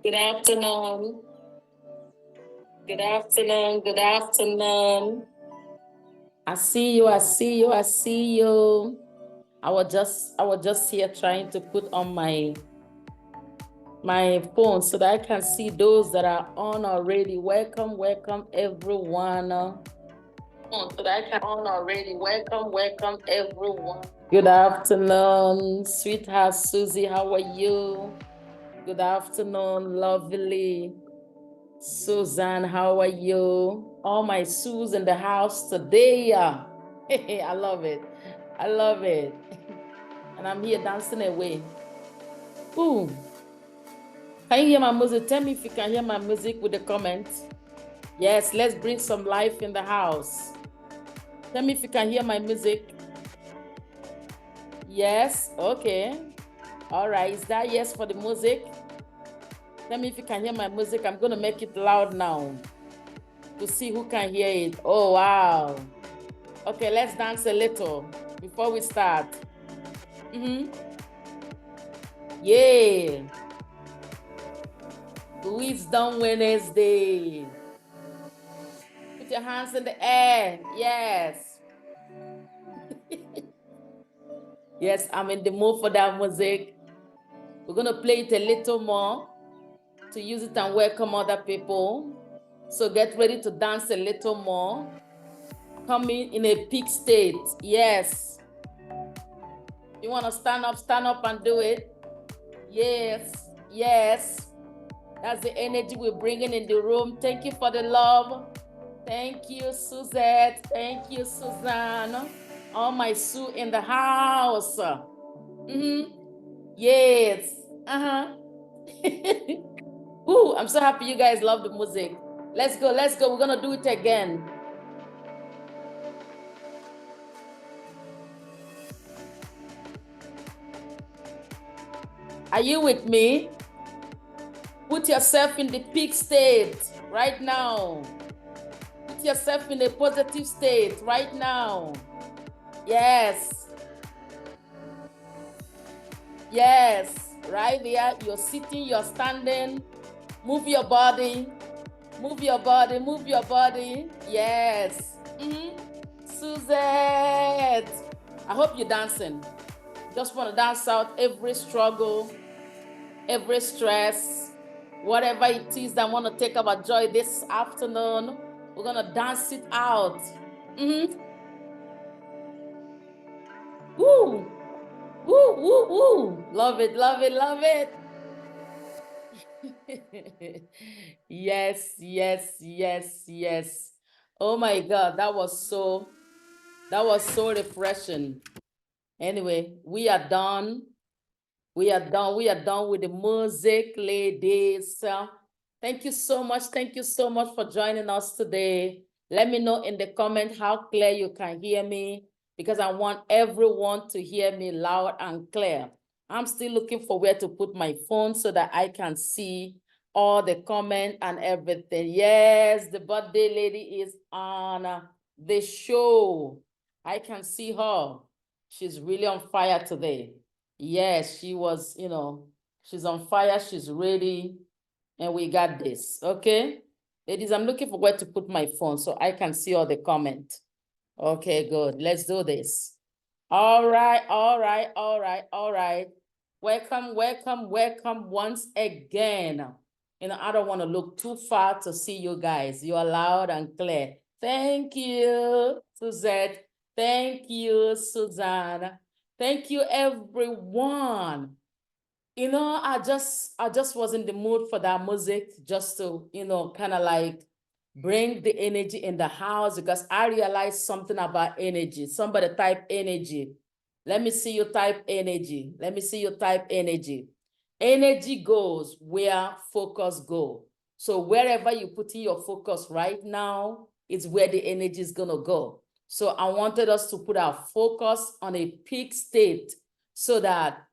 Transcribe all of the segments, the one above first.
Good afternoon. Good afternoon. Good afternoon. I see you. I see you. I see you. I was just here trying to put on my phone so that I can see those that are on already. Welcome, welcome everyone. So that I can on already. Welcome, welcome everyone. Good afternoon, sweetheart Susie. How are you? Good afternoon, lovely Suzanne. How are you? All my Sues in the house today. I love it. I love it. And I'm here dancing away. Ooh. Can you hear my music? Tell me if you can hear my music with the comments. Yes, let's bring some life in the house. Tell me if you can hear my music. Yes, okay. All right, is that yes for the music? Tell me if you can hear my music. I'm going to make it loud now to see who can hear it. Oh, wow. Okay, let's dance a little before we start. Yeah. Wisdom Wednesday. Put your hands in the air. Yes. Yes, I'm in the mood for that music. We're going to play it a little more to use it and welcome other people. So get ready to dance a little more. Coming in a peak state. Yes. You want to stand up and do it? Yes. Yes. That's the energy we're bringing in the room. Thank you for the love. Thank you, Suzette. Thank you, Suzanne. All my Sue in the house. Yes. Ooh, I'm so happy you guys love the music. Let's go. Let's go. We're going to do it again. Are you with me? Put yourself in the peak state right now. Put yourself in a positive state right now. Yes. Yes. Right there. You're sitting, you're standing. Move your body. Move your body. Move your body. Yes. Suzette. I hope you're dancing. Just want to dance out every struggle, every stress, whatever it is that I want to take our joy this afternoon. We're going to dance it out. Woo! Woo, woo, woo. Love it, love it, love it. Yes, yes, yes, yes. Oh my God, that was so refreshing. Anyway, we are done. We are done. We are done with the music, ladies. Thank you so much. Thank you so much for joining us today. Let me know in the comment how clear you can hear me, because I want everyone to hear me loud and clear. I'm still looking for where to put my phone so that I can see all the comment and everything. Yes, the birthday lady is on the show. I can see her. She's really on fire today. Yes, she was, she's on fire, she's ready, and we got this, okay? Ladies, I'm looking for where to put my phone so I can see all the comments. Okay, good. Let's do this. All right, all right, all right, all right. Welcome, welcome, welcome once again. I don't want to look too far to see you guys. You are loud and clear. Thank you, Suzette. Thank you, Susanna. Thank you, everyone. I just was in the mood for that music, just to, kind of like bring the energy in the house, because I realized something about energy. Somebody type energy. Let me see you type energy. Let me see you type energy. Energy goes where focus go. So wherever you put in your focus right now is where the energy is going to go. So I wanted us to put our focus on a peak state so that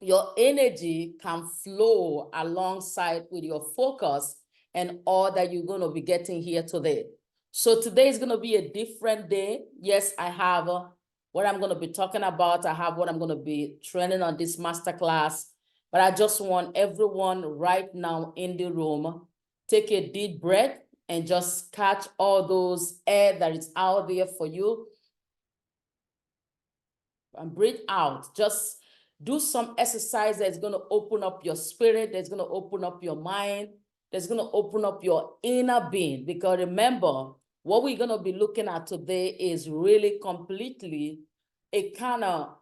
your energy can flow alongside with your focus and all that you're going to be getting here today. So today is going to be a different day. Yes, I have what I'm going to be talking about. I have what I'm going to be training on this masterclass. But I just want everyone right now in the room, take a deep breath and just catch all those air that is out there for you. And breathe out. Just do some exercise that's going to open up your spirit, that's going to open up your mind, that's going to open up your inner being. Because remember, what we're going to be looking at today is really completely a kind of,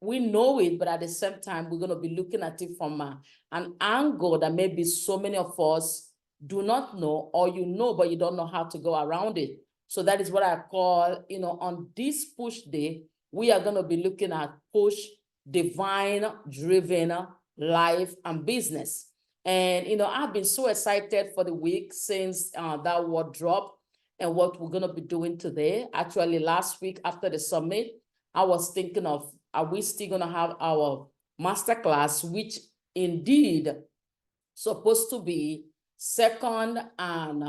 we know it, but at the same time, we're going to be looking at it from an angle that maybe so many of us do not know, or but you don't know how to go around it. So that is what I call, on this push day, we are going to be looking at push divine driven life and business. And, I've been so excited for the week since that word dropped and what we're going to be doing today. Actually, last week after the summit, I was thinking of, are we still going to have our masterclass, which indeed supposed to be second and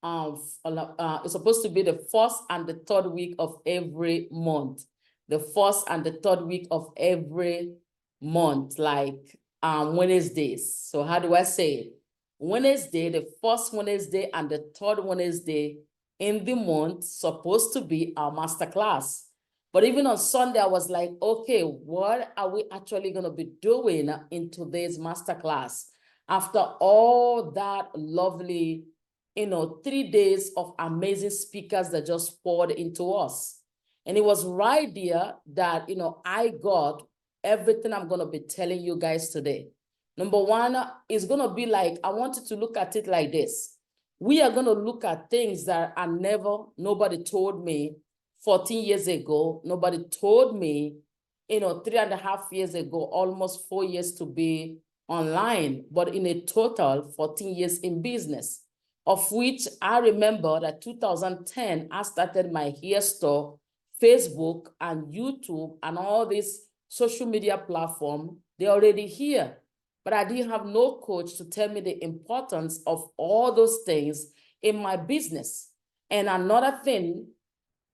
it's supposed to be the first and the third week of every month. The first and the third week of every month, like Wednesdays. So how do I say it? Wednesday, the first Wednesday and the third Wednesday in the month supposed to be our masterclass. But even on Sunday, I was like, okay, what are we actually going to be doing in today's masterclass? After all that lovely, 3 days of amazing speakers that just poured into us. And it was right there that, I got everything I'm going to be telling you guys today. Number one is going to be like, I want you to look at it like this. We are going to look at things that nobody told me 14 years ago. Nobody told me, 3.5 years ago, almost 4 years to be online, but in a total 14 years in business, of which I remember that 2010, I started my hair store, Facebook and YouTube and all these social media platform, they're already here. But I didn't have no coach to tell me the importance of all those things in my business. And another thing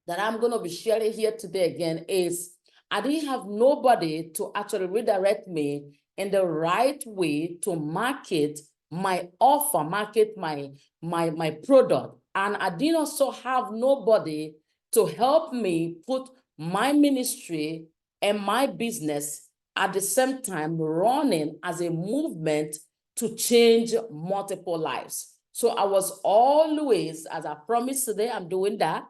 that I'm going to be sharing here today again is I didn't have nobody to actually redirect me in the right way to market my offer, market my product. And I did also have nobody to help me put my ministry and my business at the same time running as a movement to change multiple lives. So I was always, as I promised today, I'm doing that.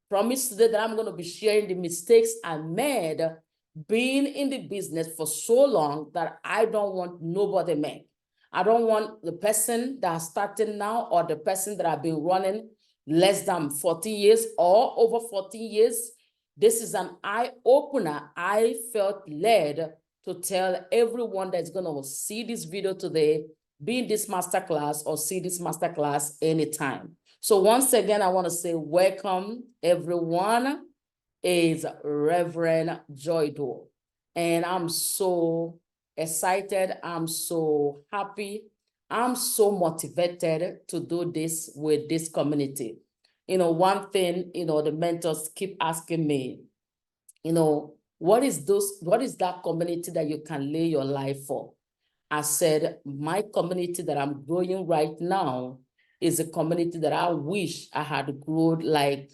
Promise today that I'm going to be sharing the mistakes I made being in the business for so long that I don't want nobody make. I don't want the person that's starting now or the person that I've been running less than 40 years or over 40 years. This is an eye-opener. I felt led to tell everyone that's going to see this video today, be in this masterclass or see this masterclass anytime. So once again, I want to say welcome, everyone. Is Reverend Joy Dore. And I'm so excited. I'm so happy. I'm so motivated to do this with this community. One thing, the mentors keep asking me, what is that community that you can lay your life for? I said, my community that I'm growing right now is a community that I wish I had grown like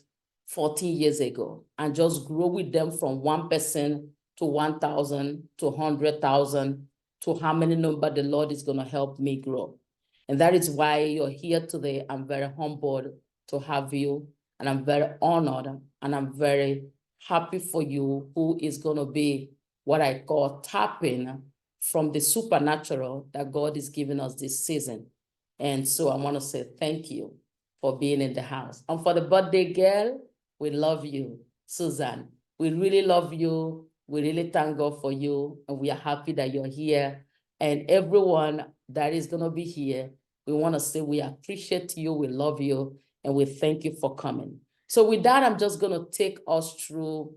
14 years ago and just grow with them from 1% to 1,000 to 100,000 to how many number the Lord is going to help me grow. And that is why you're here today. I'm very humbled to have you, and I'm very honored, and I'm very happy for you who is going to be what I call tapping from the supernatural that God is giving us this season. And so I want to say thank you for being in the house. And for the birthday girl, we love you, Susan. We really love you. We really thank God for you. And we are happy that you're here. And everyone that is going to be here, we want to say we appreciate you, we love you, and we thank you for coming. So with that, I'm just going to take us through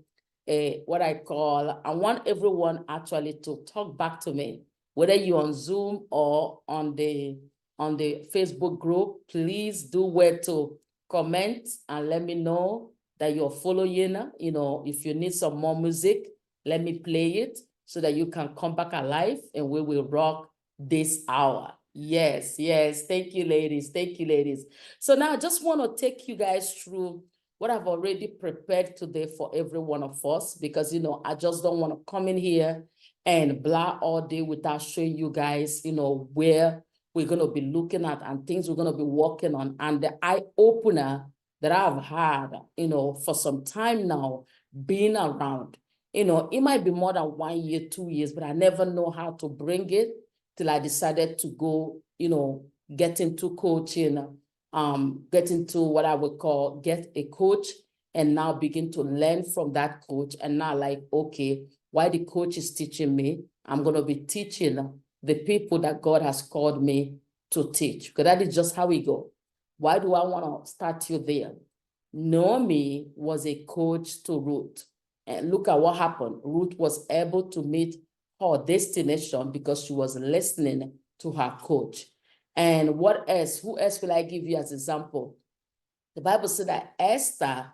what I want everyone actually to talk back to me, whether you're on Zoom or on the Facebook group. Please do well to comment and let me know that you're following. If you need some more music, let me play it so that you can come back alive and we will rock this hour. Yes, yes. Thank you, ladies. Thank you, ladies. So now I just want to take you guys through what I've already prepared today for every one of us, because, I just don't want to come in here and blah all day without showing you guys, where we're going to be looking at and things we're going to be working on. And the eye opener that I've had, for some time now, being around, it might be more than 1 year, 2 years, but I never know how to bring it till I decided to go, get into coaching, get into what I would call get a coach, and now begin to learn from that coach. And now, like, okay, while the coach is teaching me, I'm going to be teaching the people that God has called me to teach, because that is just how we go. Why do I want to start you there? Naomi was a coach to Ruth. And look at what happened. Ruth was able to meet her destination because she was listening to her coach. And what else? Who else will I give you as example? The Bible said that Esther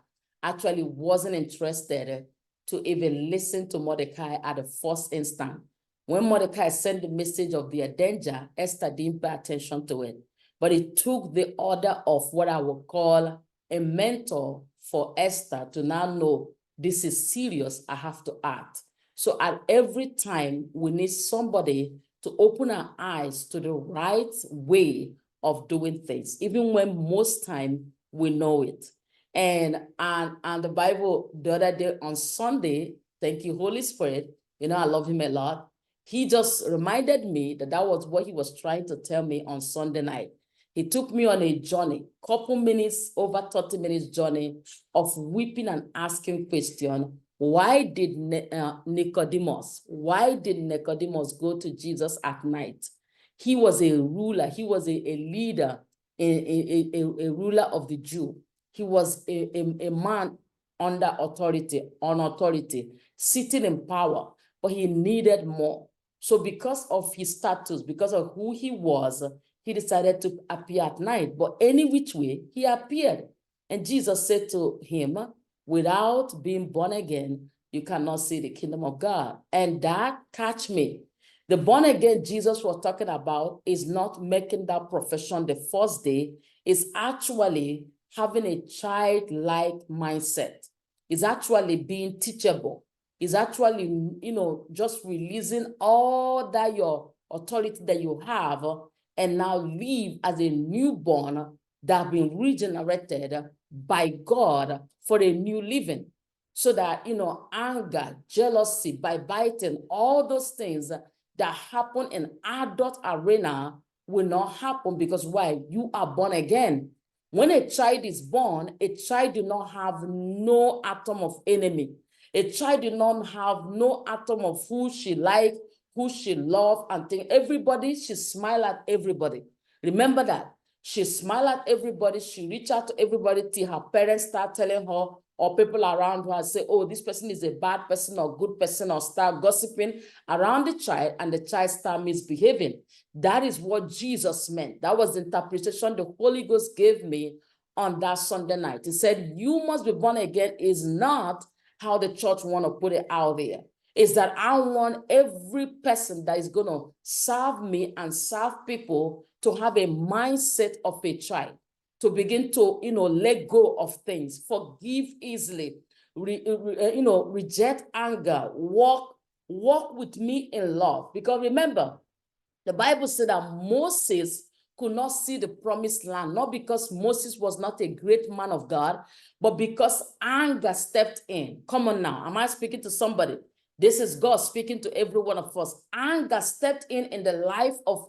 actually wasn't interested to even listen to Mordecai at the first instant. When Mordecai sent the message of their danger, Esther didn't pay attention to it. But it took the order of what I would call a mentor for Esther to now know this is serious, I have to act. So at every time, we need somebody to open our eyes to the right way of doing things, even when most time we know it. And the Bible the other day on Sunday, thank you, Holy Spirit, I love him a lot. He just reminded me that was what he was trying to tell me on Sunday night. He took me on a journey, couple minutes, over 30 minutes journey of weeping and asking question. Why did Nicodemus go to Jesus at night? He was a ruler. He was a leader, a ruler of the Jew. He was a man under authority, on authority, sitting in power, but he needed more. So because of his status, because of who he was, he decided to appear at night. But any which way, he appeared. And Jesus said to him, without being born again, you cannot see the kingdom of God. And that catch me. The born again Jesus was talking about is not making that profession the first day. It's actually having a childlike mindset. It's actually being teachable. It's actually, just releasing all that your authority that you have and now live as a newborn that have been regenerated by God for a new living. So that, anger, jealousy, backbiting, all those things that happen in adult arena will not happen, because why? You are born again. When a child is born, a child do not have no atom of enemy. A child do not have no atom of who she like, who she love, and think. Everybody, she smile at everybody. Remember that. She smile at everybody. She reach out to everybody till her parents start telling her, or people around her say, oh, this person is a bad person or good person, or start gossiping around the child, and the child start misbehaving. That is what Jesus meant. That was the interpretation the Holy Ghost gave me on that Sunday night. He said, you must be born again is not how the church want to put it out there. Is that I want every person that is going to serve me and serve people to have a mindset of a child, to begin to, let go of things, forgive easily, reject anger, walk with me in love. Because remember, the Bible said that Moses could not see the promised land, not because Moses was not a great man of God, but because anger stepped in. Come on now, am I speaking to somebody? This is God speaking to every one of us. Anger stepped in the life of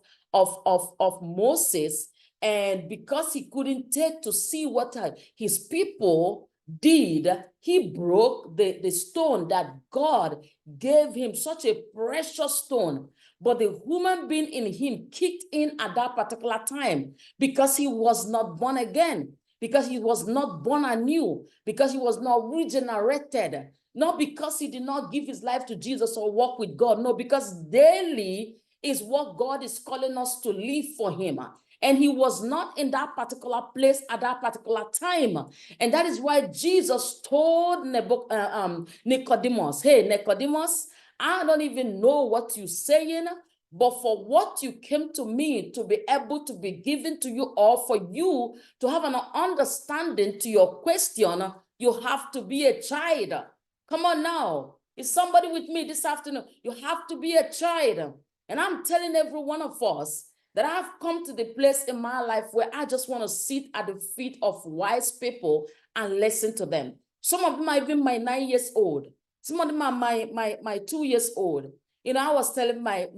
Moses, and because he couldn't take to see what his people did, he broke the stone that God gave him, such a precious stone. But the human being in him kicked in at that particular time, because he was not born again, because he was not born anew, because he was not regenerated, not because he did not give his life to Jesus or walk with God. No, because daily is what God is calling us to live for him. And he was not in that particular place at that particular time. And that is why Jesus told Nicodemus, hey, Nicodemus, I don't even know what you're saying, but for what you came to me to be able to be given to you, or for you to have an understanding to your question, you have to be a child. Come on now. Is somebody with me this afternoon? You have to be a child. And I'm telling every one of us that I've come to the place in my life where I just want to sit at the feet of wise people and listen to them. Some of them are even my 9 years old. Some of them are my 2 years old. You know, I was telling my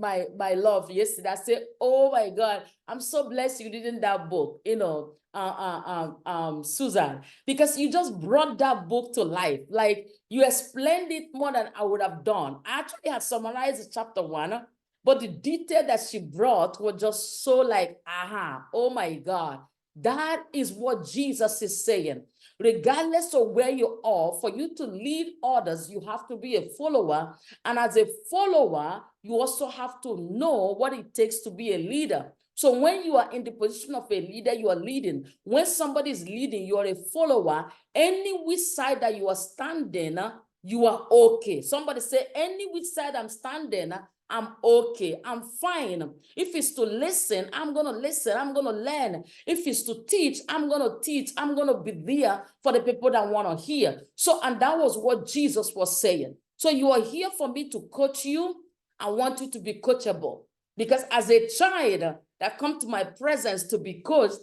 love yesterday. I said, "Oh my God, I'm so blessed you didn't that book." You know, Susan, because you just brought that book to life. Like, you explained it more than I would have done. I actually had summarized chapter 1, but the detail that she brought was just so like, aha, oh my God. That is what Jesus is saying. Regardless of where you are, for you to lead others, you have to be a follower. And as a follower, you also have to know what it takes to be a leader. So when you are in the position of a leader, you are leading. When somebody is leading, you are a follower. Any which side that you are standing, you are okay. Somebody say, any which side I'm standing, I'm okay. I'm fine. If it's to listen, I'm going to listen. I'm going to learn. If it's to teach, I'm going to teach. I'm going to be there for the people that want to hear. So, and that was what Jesus was saying. So you are here for me to coach you. I want you to be coachable. Because as a child that come to my presence to be coached,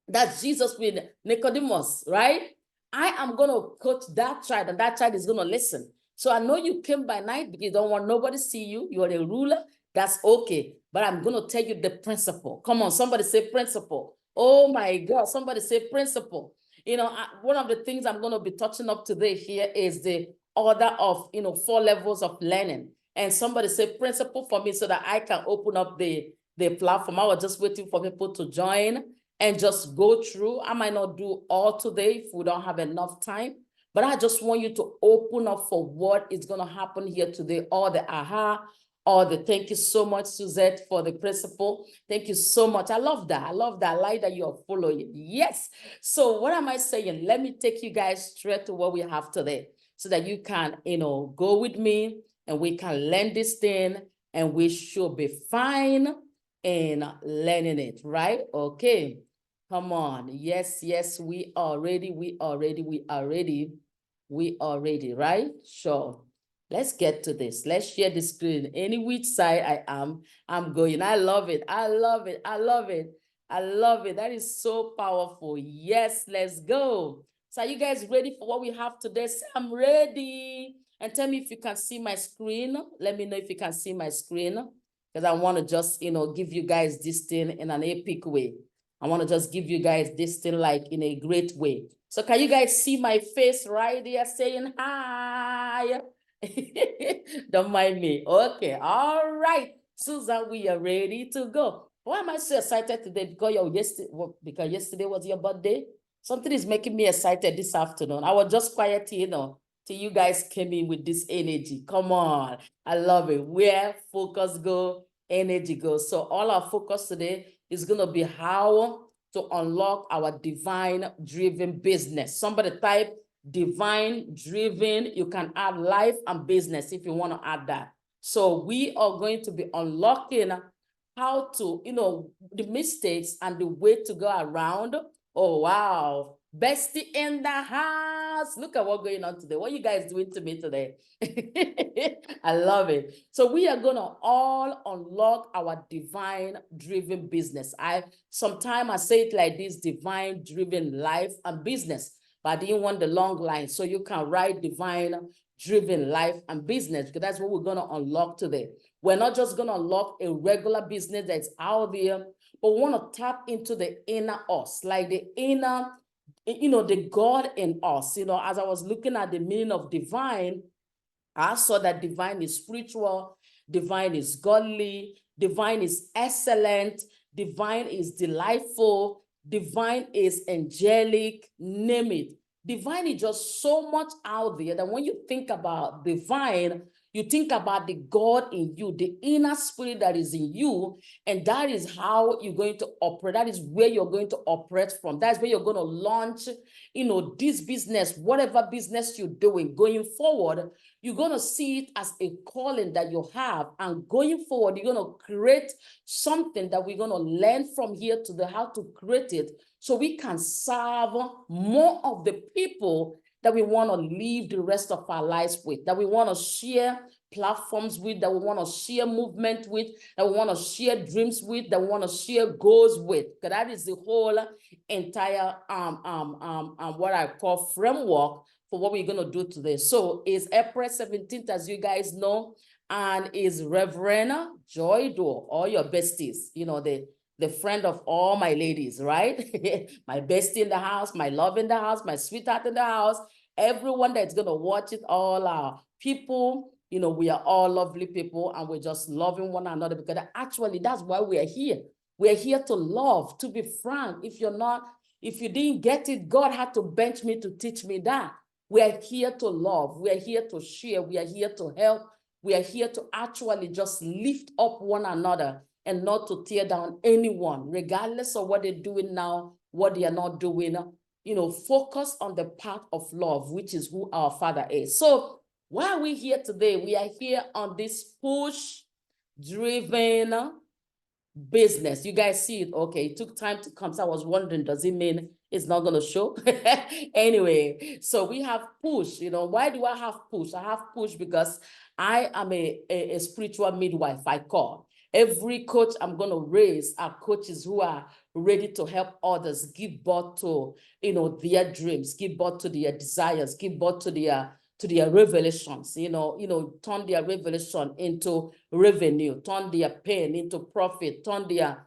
that's Jesus with Nicodemus, right? I am going to coach that child, and that child is going to listen. So I know you came by night because you don't want nobody to see you. You're a ruler. That's okay. But I'm going to tell you the principle. Come on, somebody say principle. Oh my God, somebody say principle. You know, one of the things I'm going to be touching up today here is the order of, 4 levels of learning. And somebody say principle for me so that I can open up the platform. I was just waiting for people to join and just go through. I might not do all today if we don't have enough time, but I just want you to open up for what is going to happen here today, all the aha, all the thank you so much, Suzette, for the principle. Thank you so much. I love that. I love that. I like that you are following. Yes. So what am I saying? Let me take you guys straight to what we have today so that you can, go with me and we can learn this thing and we should be fine in learning it, right? Okay. Come on. Yes, yes, we are ready. We are ready. We are ready. We are ready, right? Sure. Let's get to this. Let's share the screen. Any which side I am, I'm going. I love it. I love it. I love it. I love it. That is so powerful. Yes, let's go. So are you guys ready for what we have today? Say, I'm ready. And tell me if you can see my screen. Let me know if you can see my screen. Because I want to just, give you guys this thing in an epic way. I want to just give you guys this thing like in a great way. So can you guys see my face right there saying hi? Don't mind me. Okay. All right. Susan, we are ready to go. Why am I so excited today? Because yesterday was your birthday. Something is making me excited this afternoon. I was just quiet, till you guys came in with this energy. Come on. I love it. Where focus go, energy goes. So all our focus today is going to be how to unlock our divine driven business. Somebody type divine driven. You can add life and business if you want to add that. So we are going to be unlocking how to, the mistakes and the way to go around. Oh, wow. Bestie in the house. Look at what's going on today. What are you guys doing to me today? I love it. So we are going to all unlock our divine driven business. Sometimes I say it like this, divine driven life and business, but I didn't want the long line. So you can write divine driven life and business, because that's what we're going to unlock today. We're not just going to unlock a regular business that's out there, but we want to tap into the inner us, like the inner, the God in us. As I was looking at the meaning of divine, I saw that divine is spiritual, divine is godly, divine is excellent, divine is delightful, divine is angelic, name it. Divine is just so much out there that when you think about divine, You think about the God in you, the inner spirit that is in you, and that is how you're going to operate. That is where you're going to operate from. That's where you're going to launch, this business, whatever business you're doing going forward. You're going to see it as a calling that you have. And going forward, you're going to create something that we're going to learn from here to how to create it so we can serve more of the people that we want to live the rest of our lives with, that we want to share platforms with, that we want to share movement with, that we want to share dreams with, that we want to share goals with. Because that is the whole entire what I call framework for what we're going to do today. So it's April 17th, as you guys know, and is Reverend Joy Dore, all your besties, the friend of all my ladies, right? My bestie in the house, my love in the house, my sweetheart in the house, everyone that's going to watch it, all our people, we are all lovely people, and we're just loving one another, because actually that's why we are here. We're here to love, to be frank. If you didn't get it, God had to bench me to teach me that. We are here to love. We are here to share. We are here to help. We are here to actually just lift up one another and not to tear down anyone, regardless of what they're doing now, what they are not doing. Focus on the path of love, which is who our Father is. So why are we here today? We are here on this push-driven business. You guys see it? Okay, it took time to come. So I was wondering, does it mean it's not going to show? Anyway, so we have push. Why do I have push? I have push because I am a spiritual midwife, I call. Every coach I'm going to raise are coaches who are ready to help others give birth to, their dreams, give birth to their desires, give birth to their revelations, turn their revelation into revenue, turn their pain into profit, turn their,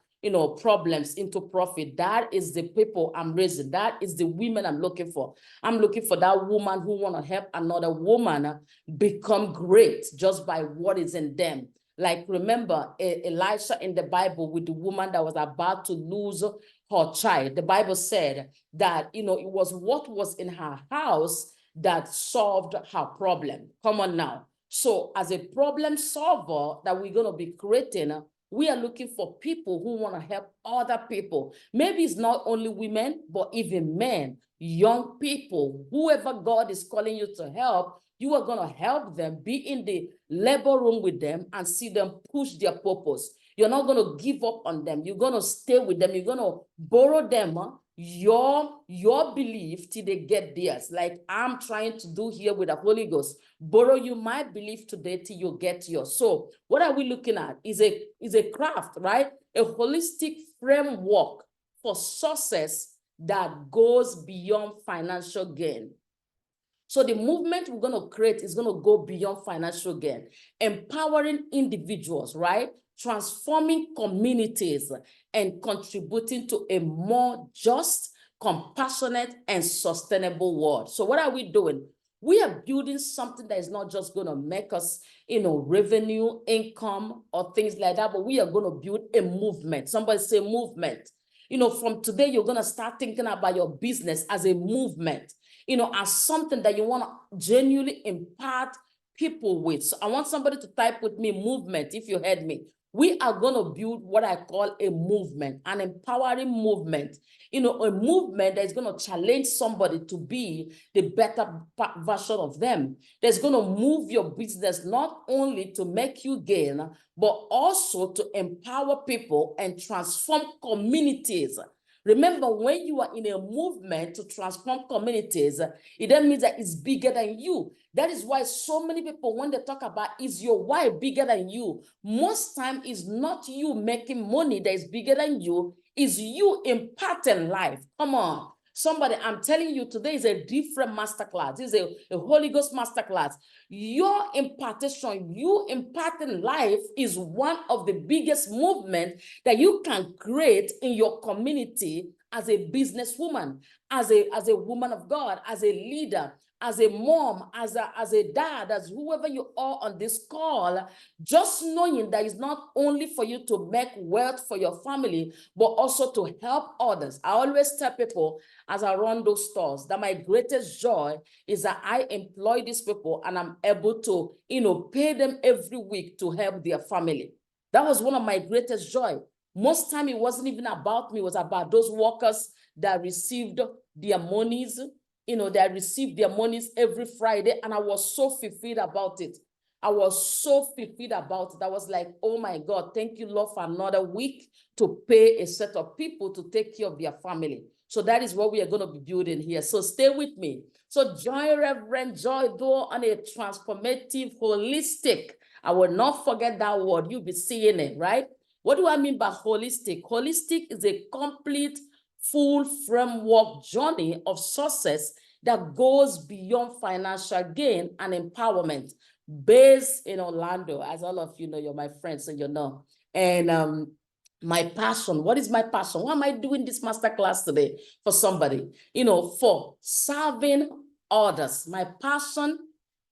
problems into profit. That is the people I'm raising. That is the women I'm looking for. I'm looking for that woman who want to help another woman become great just by what is in them. Like, remember Elisha in the Bible with the woman that was about to lose her child. The Bible said that, it was what was in her house that solved her problem. Come on now. So as a problem solver that we're going to be creating, we are looking for people who want to help other people. Maybe it's not only women, but even men, young people, whoever God is calling you to help, you are going to help them, be in the labor room with them and see them push their purpose. You're not going to give up on them. You're going to stay with them. You're going to borrow them your belief till they get theirs. Like I'm trying to do here with the Holy Ghost. Borrow you my belief today till you get yours. So what are we looking at? Is a craft, right? A holistic framework for success that goes beyond financial gain. So the movement we're going to create is going to go beyond financial gain, empowering individuals, right? Transforming communities and contributing to a more just, compassionate, and sustainable world. So what are we doing? We are building something that is not just going to make us, revenue, income, or things like that, but we are going to build a movement. Somebody say movement. From today, you're going to start thinking about your business as a movement, as something that you want to genuinely impart people with. So I want somebody to type with me movement, if you heard me. We are going to build what I call a movement, an empowering movement, a movement that is going to challenge somebody to be the better version of them. That's going to move your business not only to make you gain, but also to empower people and transform communities. Remember, when you are in a movement to transform communities, it then means that it's bigger than you. That is why so many people, when they talk about, is your why bigger than you? Most time it's not you making money that is bigger than you, is you imparting life. Come on. Somebody, I'm telling you, today is a different masterclass. This is a Holy Ghost masterclass. Your impartation, you imparting life is one of the biggest movements that you can create in your community as a businesswoman, as a woman of God, as a leader, as a mom, as a dad, as whoever you are on this call, just knowing that it's not only for you to make wealth for your family, but also to help others. I always tell people as I run those stores that my greatest joy is that I employ these people and I'm able to, pay them every week to help their family. That was one of my greatest joy. Most time it wasn't even about me, it was about those workers that received their monies, they received their monies every Friday, and I was so fulfilled about it. I was so fulfilled about it. I was like, oh my God, thank you, Lord, for another week to pay a set of people to take care of their family. So that is what we are going to be building here. So stay with me. So join Reverend Joy Dore on a transformative, holistic. I will not forget that word. You'll be seeing it, right? What do I mean by holistic? Holistic is a complete, full framework journey of success that goes beyond financial gain and empowerment, based in Orlando. As all of you know, you're my friends, so you know. And my passion, what is my passion? Why am I doing this masterclass today for somebody? For serving others. My passion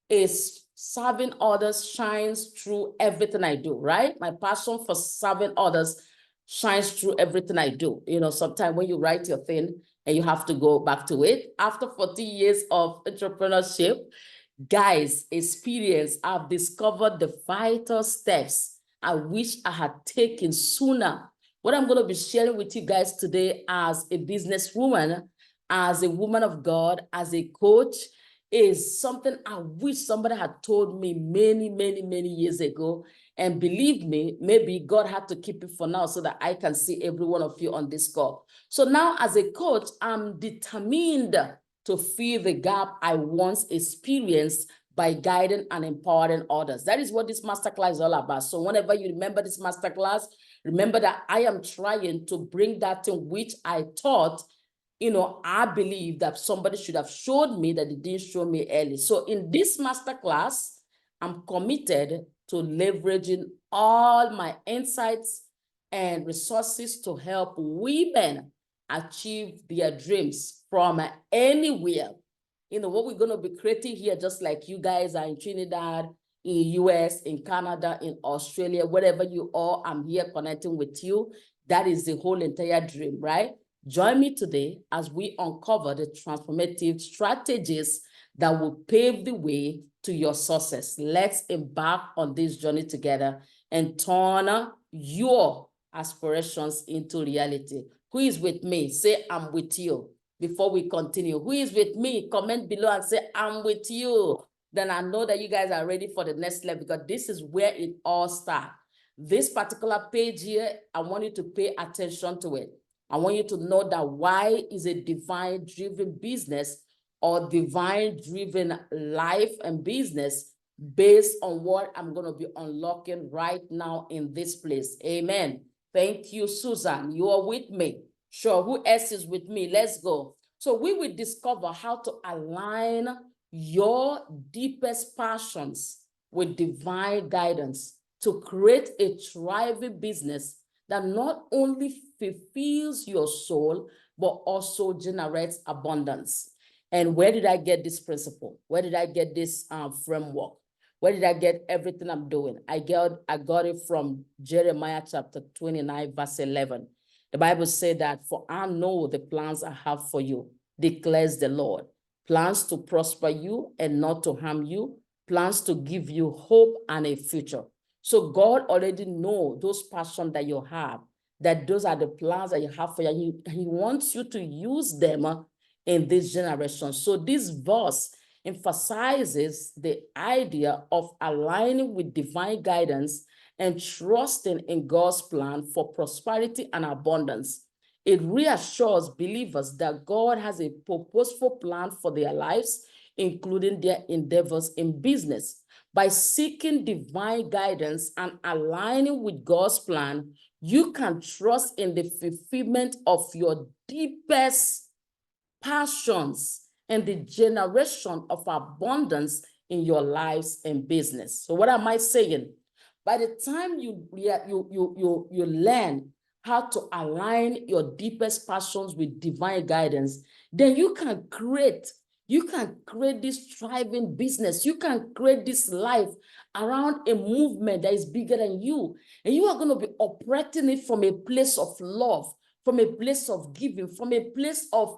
is serving others shines through everything I do, right? My passion for serving others shines through everything I do. Sometimes when you write your thing and you have to go back to it, after 40 years of entrepreneurship, guys, experience, I've discovered the vital steps I wish I had taken sooner. What I'm going to be sharing with you guys today as a businesswoman, as a woman of God, as a coach, is something I wish somebody had told me many, many, many years ago. And believe me, maybe God had to keep it for now so that I can see every one of you on this call. So now as a coach, I'm determined to fill the gap I once experienced by guiding and empowering others. That is what this masterclass is all about. So whenever you remember this masterclass, remember that I am trying to bring that thing which I taught. I believe that somebody should have showed me that they didn't show me early. So in this masterclass, I'm committed to leveraging all my insights and resources to help women achieve their dreams from anywhere. What we're going to be creating here, just like you guys are in Trinidad, in US, in Canada, in Australia, wherever you are, I'm here connecting with you. That is the whole entire dream, right? Join me today as we uncover the transformative strategies that will pave the way to your success. Let's embark on this journey together and turn your aspirations into reality. Who is with me? Say, I'm with you. Before we continue, who is with me? Comment below and say, I'm with you. Then I know that you guys are ready for the next level, because this is where it all starts. This particular page here, I want you to pay attention to it. I want you to know that why is a divine-driven business or divine-driven life and business based on what I'm going to be unlocking right now in this place. Amen. Thank you, Susan. You are with me. Sure. Who else is with me? Let's go. So we will discover how to align your deepest passions with divine guidance to create a thriving business that not only fulfills your soul, but also generates abundance. And where did I get this principle? Where did I get this framework? Where did I get everything I'm doing? I got it from Jeremiah chapter 29, verse 11. The Bible said that, for I know the plans I have for you, declares the Lord. Plans to prosper you and not to harm you. Plans to give you hope and a future. So God already knows those passions that you have, that those are the plans that you have for you. He wants you to use them in this generation. So this verse emphasizes the idea of aligning with divine guidance and trusting in God's plan for prosperity and abundance. It reassures believers that God has a purposeful plan for their lives, including their endeavors in business. By seeking divine guidance and aligning with God's plan, you can trust in the fulfillment of your deepest passions and the generation of abundance in your lives and business. So what am I saying? By the time you learn how to align your deepest passions with divine guidance, then you You can create this thriving business. You can create this life around a movement that is bigger than you. And you are going to be operating it from a place of love, from a place of giving, from a place of,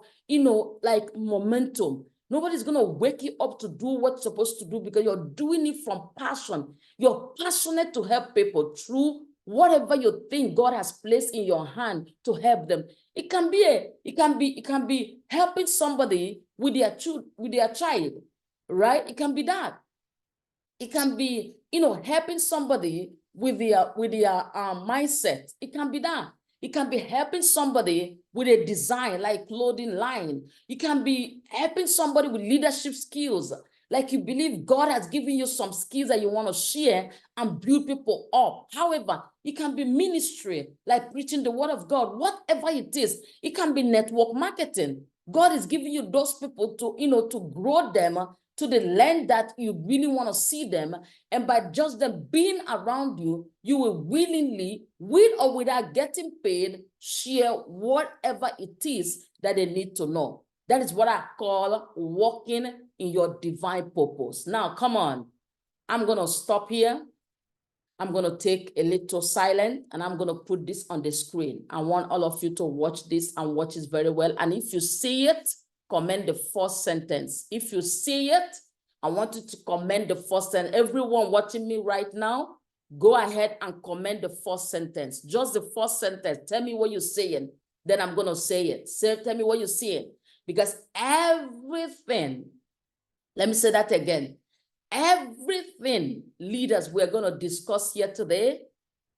like momentum. Nobody's going to wake you up to do what you're supposed to do because you're doing it from passion. You're passionate to help people through whatever you think God has placed in your hand to help them. It can be helping somebody with their child, right? It can be that. It can be, helping somebody with their mindset. It can be that. It can be helping somebody with a design, like clothing line. You can be helping somebody with leadership skills. Like you believe God has given you some skills that you want to share and build people up. However, it can be ministry, like preaching the word of God, whatever it is. It can be network marketing. God is giving you those people to, to grow them to the land that you really want to see them. And by just them being around you, you will willingly, with or without getting paid, share whatever it is that they need to know. That is what I call walking in your divine purpose. Now, come on. I'm going to stop here. I'm going to take a little silent and I'm going to put this on the screen. I want all of you to watch this and watch it very well. And if you see it, comment the first sentence. If you see it, I want you to comment the first sentence. Everyone watching me right now, go ahead and comment the first sentence. Just the first sentence. Tell me what you're saying. Then I'm going to say it. Tell me what you're saying. Because everything, let me say that again. Everything, leaders, we're going to discuss here today,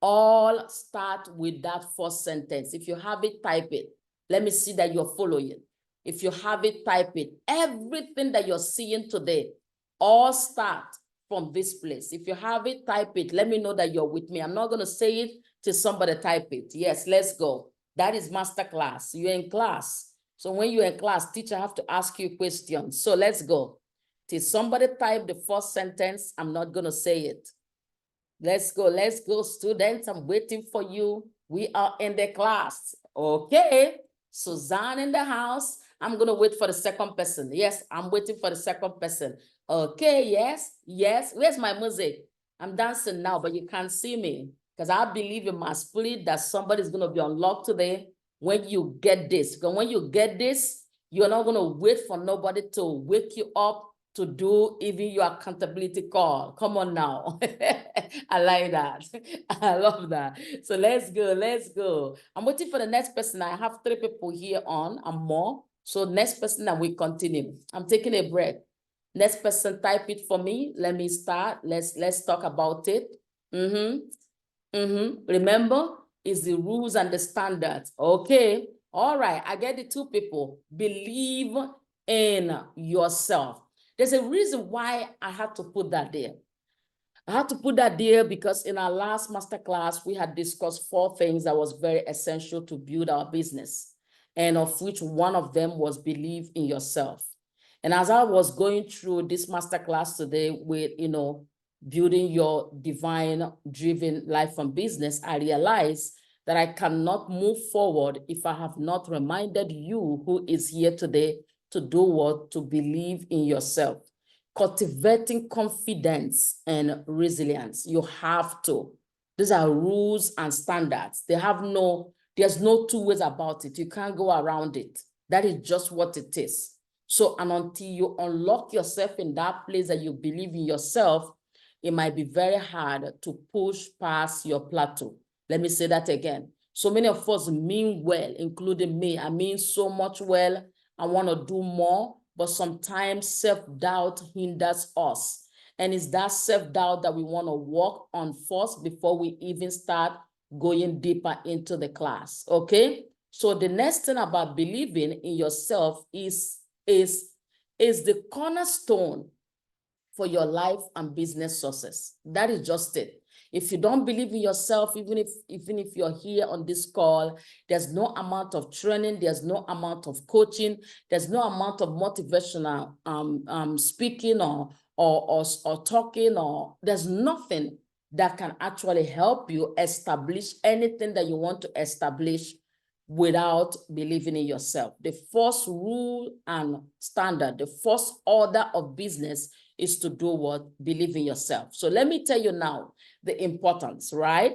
all start with that first sentence. If you have it, type it. Let me see that you're following. If you have it, type it. Everything that you're seeing today, all start from this place. If you have it, type it. Let me know that you're with me. I'm not going to say it till somebody type it. Yes, let's go. That is masterclass. You're in class. So when you're in class, teacher have to ask you questions. So let's go. Till somebody type the first sentence, I'm not going to say it. Let's go, students. I'm waiting for you. We are in the class. Okay. Suzanne in the house. I'm going to wait for the second person. Yes, I'm waiting for the second person. Okay, yes. Where's my music? I'm dancing now, but you can't see me because I believe in my spirit that somebody's going to be unlocked today when you get this. Because when you get this, you're not going to wait for nobody to wake you up to do even your accountability call. Come on now. I like that. I love that. So let's go. I'm waiting for the next person. I have 3 people here on and more. So next person and we continue. I'm taking a break. Next person, type it for me. Let me start. Let's talk about it. Remember, it's the rules and the standards. Okay. All right. I get the 2 people. Believe in yourself. There's a reason why I had to put that there. I had to put that there because in our last masterclass, we had discussed 4 things that was very essential to build our business, and of which one of them was believe in yourself. And as I was going through this masterclass today with, building your divine driven life and business, I realized that I cannot move forward if I have not reminded you who is here today to do what? To believe in yourself. Cultivating confidence and resilience. You have to. These are rules and standards. There's no 2 ways about it. You can't go around it. That is just what it is. So, and until you unlock yourself in that place that you believe in yourself, it might be very hard to push past your plateau. Let me say that again. So many of us mean well, including me. I mean so much well. I want to do more, but sometimes self-doubt hinders us. And it's that self-doubt that we want to work on first before we even start going deeper into the class, okay? So the next thing about believing in yourself is the cornerstone for your life and business success. That is just it. If you don't believe in yourself, even if you're here on this call, there's no amount of training, there's no amount of coaching, there's no amount of motivational speaking or talking, or there's nothing that can actually help you establish anything that you want to establish without believing in yourself. The first rule and standard, the first order of business is to do what? Believe in yourself. So let me tell you now the importance, right?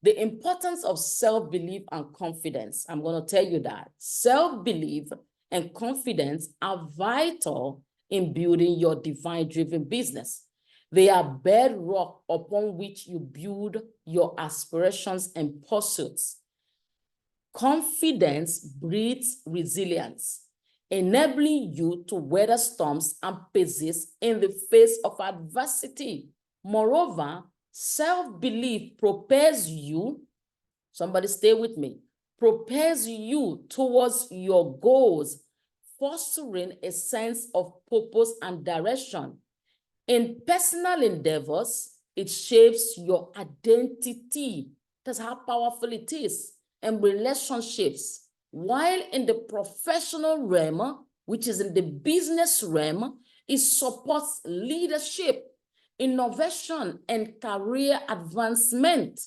The importance of self-belief and confidence. I'm going to tell you that. Self-belief and confidence are vital in building your divine-driven business. They are bedrock upon which you build your aspirations and pursuits. Confidence breeds resilience, enabling you to weather storms and persist in the face of adversity. Moreover, self-belief propels you, somebody stay with me, propels you towards your goals, fostering a sense of purpose and direction. In personal endeavors, it shapes your identity. That's how powerful it is. And relationships. While in the professional realm, which is in the business realm, it supports leadership, innovation, and career advancement.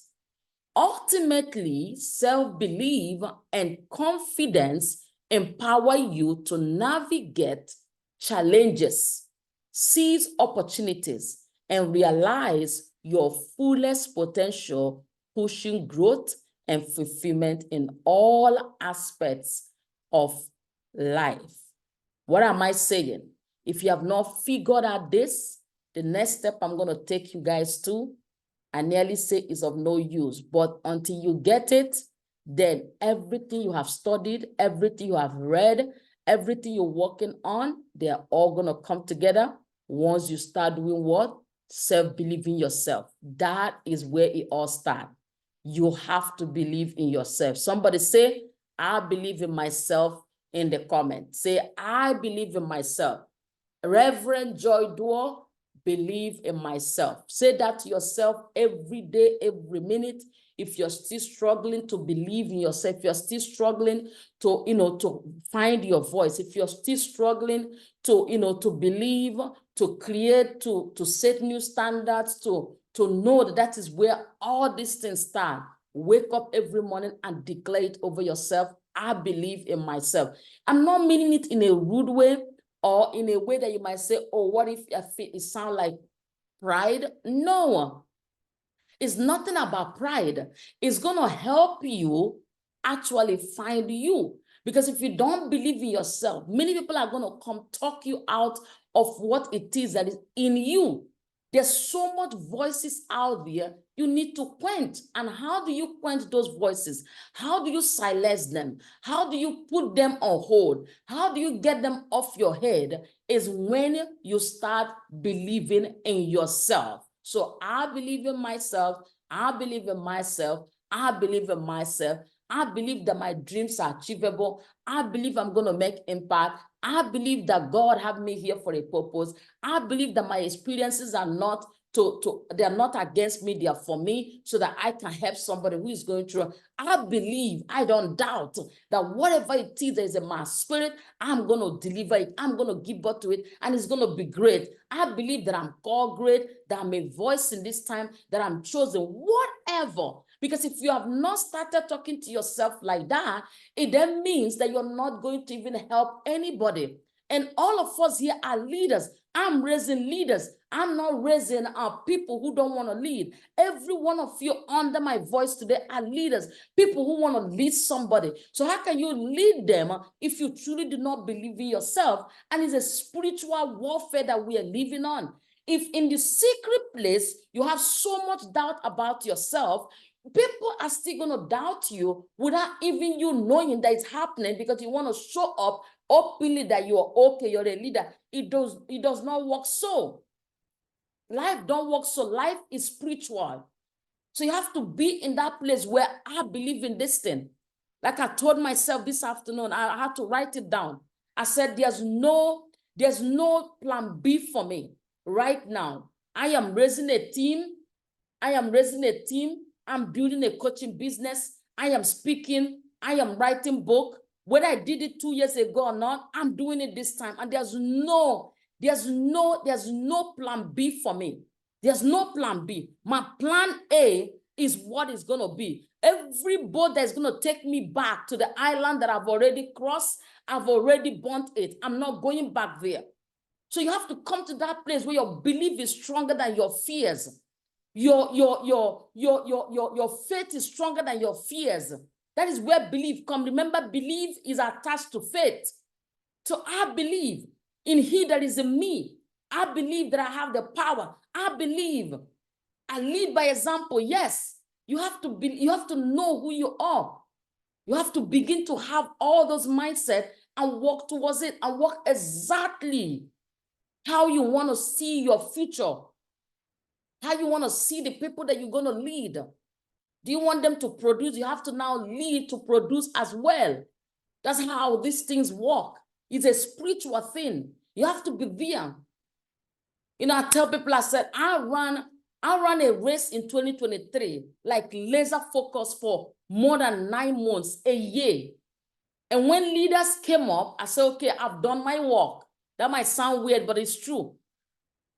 Ultimately, self-belief and confidence empower you to navigate challenges, seize opportunities, and realize your fullest potential, pushing growth and fulfillment in all aspects of life. What am I saying? If you have not figured out this, the next step I'm going to take you guys to, I nearly say is of no use, but until you get it, then everything you have studied, everything you have read, everything you're working on, they're all going to come together once you start doing what? Self-believing yourself. That is where it all starts. You have to believe in yourself. Somebody say, I believe in myself in the comment. Say, I believe in myself. Reverend Joy Dore, believe in myself. Say that to yourself every day, every minute. If you're still struggling to believe in yourself, if you're still struggling to, to find your voice, if you're still struggling to, to believe, to create, to set new standards, to know that that is where all these things start. Wake up every morning and declare it over yourself. I believe in myself. I'm not meaning it in a rude way or in a way that you might say, oh, what if it sounds like pride? No, it's nothing about pride. It's going to help you actually find you. Because if you don't believe in yourself, many people are going to come talk you out of what it is that is in you. There's so much voices out there you need to quench. And how do you quench those voices? How do you silence them? How do you put them on hold? How do you get them off your head? Is when you start believing in yourself. So I believe in myself. I believe in myself. I believe in myself. I believe that my dreams are achievable. I believe I'm going to make impact. I believe that God have me here for a purpose. I believe that my experiences are not they are not against me, they are for me, so that I can help somebody who is going through. I believe, I don't doubt that whatever it is that is in my spirit, I'm going to deliver it. I'm going to give birth to it, and it's going to be great. I believe that I'm called great, that I'm a voice in this time, that I'm chosen, whatever. Because if you have not started talking to yourself like that, it then means that you're not going to even help anybody. And all of us here are leaders. I'm raising leaders. I'm not raising people who don't want to lead. Every one of you under my voice today are leaders, people who want to lead somebody. So how can you lead them if you truly do not believe in yourself? And it's a spiritual warfare that we are living on. If in the secret place you have so much doubt about yourself, people are still going to doubt you without even you knowing that it's happening, because you want to show up openly that you are okay, you're a leader. It does not work so. Life don't work so. Life is spiritual. So you have to be in that place where I believe in this thing. Like I told myself this afternoon, I had to write it down. I said, there's no plan B for me right now. I am raising a team. I'm building a coaching business. I am speaking. I am writing book. Whether I did it 2 years ago or not, I'm doing it this time. And there's no plan B for me. There's no plan B. My plan A is what it's going to be. Every boat that's going to take me back to the island that I've already crossed, I've already burnt it. I'm not going back there. So you have to come to that place where your belief is stronger than your fears. Your faith is stronger than your fears. That is where belief comes. Remember, belief is attached to faith. So I believe in He that is in me. I believe that I have the power. I believe. I lead by example. Yes, you have to be, you have to know who you are. You have to begin to have all those mindset and work towards it and work exactly how you want to see your future, how you want to see the people that you're going to lead. Do you want them to produce? You have to now lead to produce as well. That's how these things work. It's a spiritual thing. You have to be there. You know, I tell people, I said, I ran a race in 2023, like laser focus for more than 9 months, a year. And when leaders came up, I said, okay, I've done my work. That might sound weird, but it's true.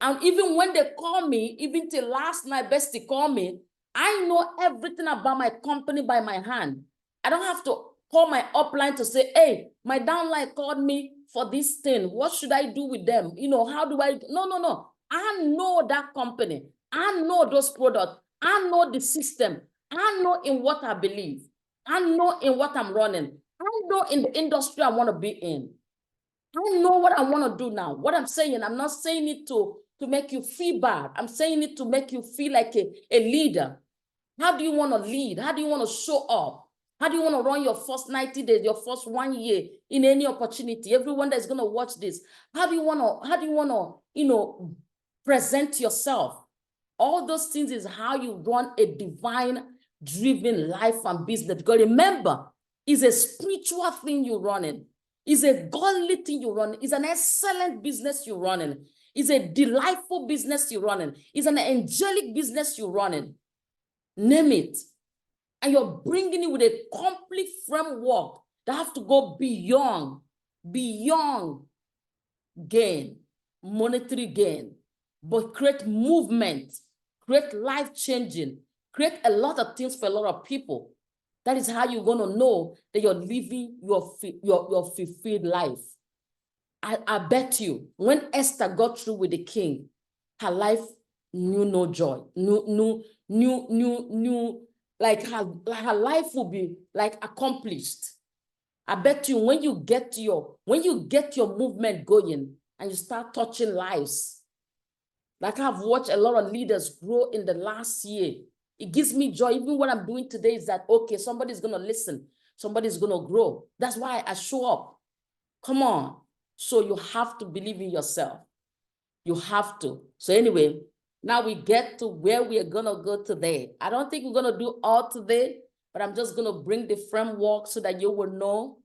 And even when they call me, even till last night, Bestie called me, I know everything about my company by my hand. I don't have to call my upline to say, hey, my downline called me for this thing. What should I do with them? You know, how do I? No. I know that company. I know those products. I know the system. I know in what I believe. I know in what I'm running. I know in the industry I want to be in. I know what I want to do now. What I'm saying, I'm not saying it to make you feel bad. I'm saying it to make you feel like a leader. How do you want to lead? How do you want to show up? How do you want to run your first 90 days, your first 1 year in any opportunity? Everyone that's going to watch this, how do you want to, you know, present yourself? All those things is how you run a divine driven life and business. Because remember, it's a spiritual thing you're running. It's a godly thing you're running. It's an excellent business you're running. It's a delightful business you're running. It's an angelic business you're running. Name it. And you're bringing it with a complete framework that have to go beyond gain, monetary gain, but create movement, create life-changing, create a lot of things for a lot of people. That is how you're going to know that you're living your fulfilled life. I bet you, when Esther got through with the king, her life knew no joy, like her life will be like accomplished. I bet you when you get your movement going and you start touching lives, like I've watched a lot of leaders grow in the last year. It gives me joy. Even what I'm doing today is that, okay, somebody's going to listen. Somebody's going to grow. That's why I show up. Come on. So you have to believe in yourself. You have to. So anyway, now we get to where we are going to go today. I don't think we're going to do all today, but I'm just going to bring the framework so that you will know,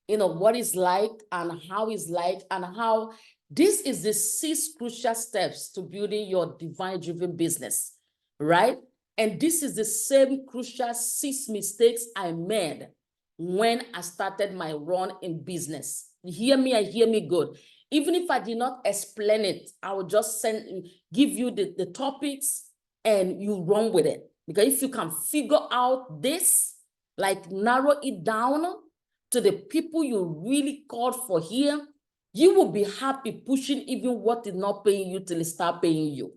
you know, what it's like and how it's like and how this is the 6 crucial steps to building your divine driven business, right? And this is the same crucial 6 mistakes I made when I started my run in business. Hear me and hear me good. Even if I did not explain it, I will just give you the topics and you run with it. Because if you can figure out this, like narrow it down to the people you really called for here, you will be happy pushing even what is not paying you till it start paying you.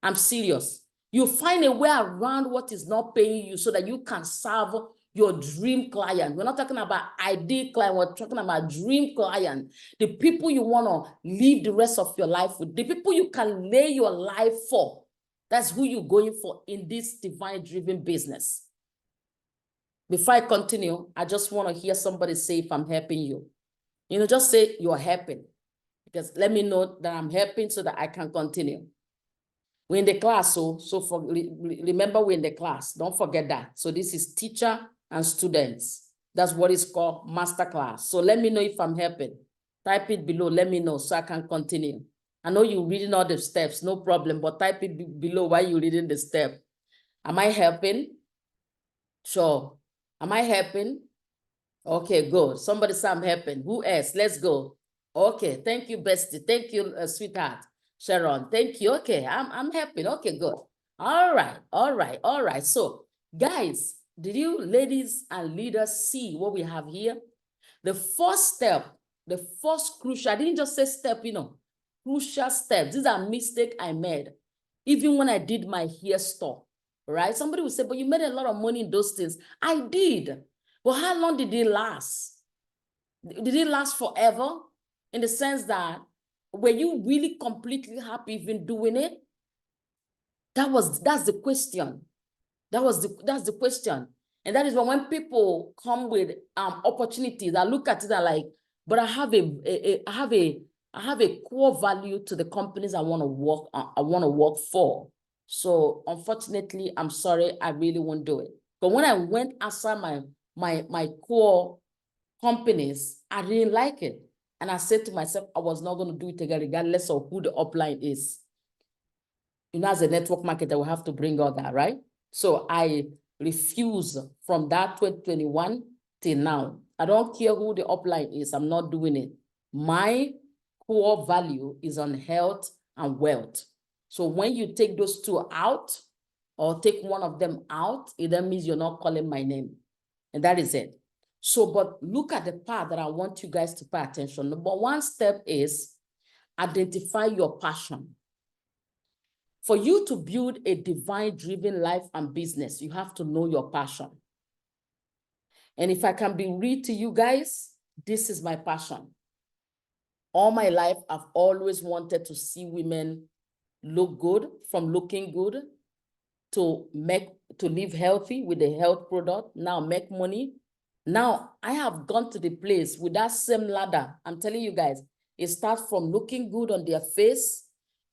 I'm serious. You find a way around what is not paying you so that you can serve your dream client. We're not talking about ideal client. We're talking about dream client. The people you want to live the rest of your life with. The people you can lay your life for. That's who you're going for in this divine driven business. Before I continue, I just want to hear somebody say if I'm helping you. You know, just say you're helping. Because let me know that I'm helping so that I can continue. We're in the class, so remember we're in the class. Don't forget that. So this is teacher and students. That's what it's called, Masterclass. So let me know if I'm helping. Type it below, let me know so I can continue. I know you're reading all the steps, no problem, but type it below while you're reading the step. Am I helping? Sure. Am I helping? Okay, good. Somebody say I'm helping. Who else? Let's go. Okay, thank you, bestie. Thank you, sweetheart. Sharon, thank you. Okay, I'm helping. Okay, good. All right, all right, all right. So, guys, did you ladies and leaders see what we have here? The first step, the first crucial, I didn't just say step, crucial steps. These are mistakes I made. Even when I did my hair store, right? Somebody will say, but you made a lot of money in those things. I did. But how long did it last? Did it last forever? In the sense that, were you really completely happy even doing it? That's the question. That's the question. And that is when people come with opportunities, I look at it and like, but I have a core value to the companies I want to work for. So unfortunately, I'm sorry, I really won't do it. But when I went outside my core companies, I didn't like it. And I said to myself, I was not going to do it again, regardless of who the upline is. As a network marketer, we have to bring all that, right? So I refuse from that 2021 till now. I don't care who the upline is. I'm not doing it. My core value is on health and wealth. So when you take those two out or take one of them out, it then means you're not calling my name. And that is it. So, but look at the part that I want you guys to pay attention. Number one step is identify your passion. For you to build a divine-driven life and business, you have to know your passion. And if I can be real to you guys, this is my passion. All my life, I've always wanted to see women look good, from looking good to live healthy with a health product, now make money. Now, I have gone to the place with that same ladder. I'm telling you guys, it starts from looking good on their face,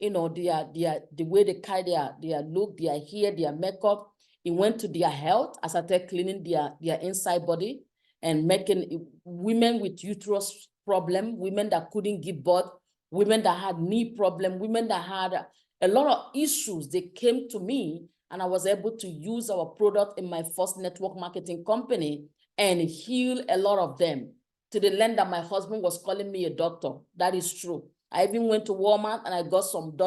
the way they carry their look, their hair, their makeup. It went to their health. I started cleaning their inside body and making women with uterus problem, women that couldn't give birth, women that had knee problem, women that had a lot of issues. They came to me and I was able to use our product in my first network marketing company and heal a lot of them, to the end that my husband was calling me a doctor. That is true. I even went to Walmart and I got some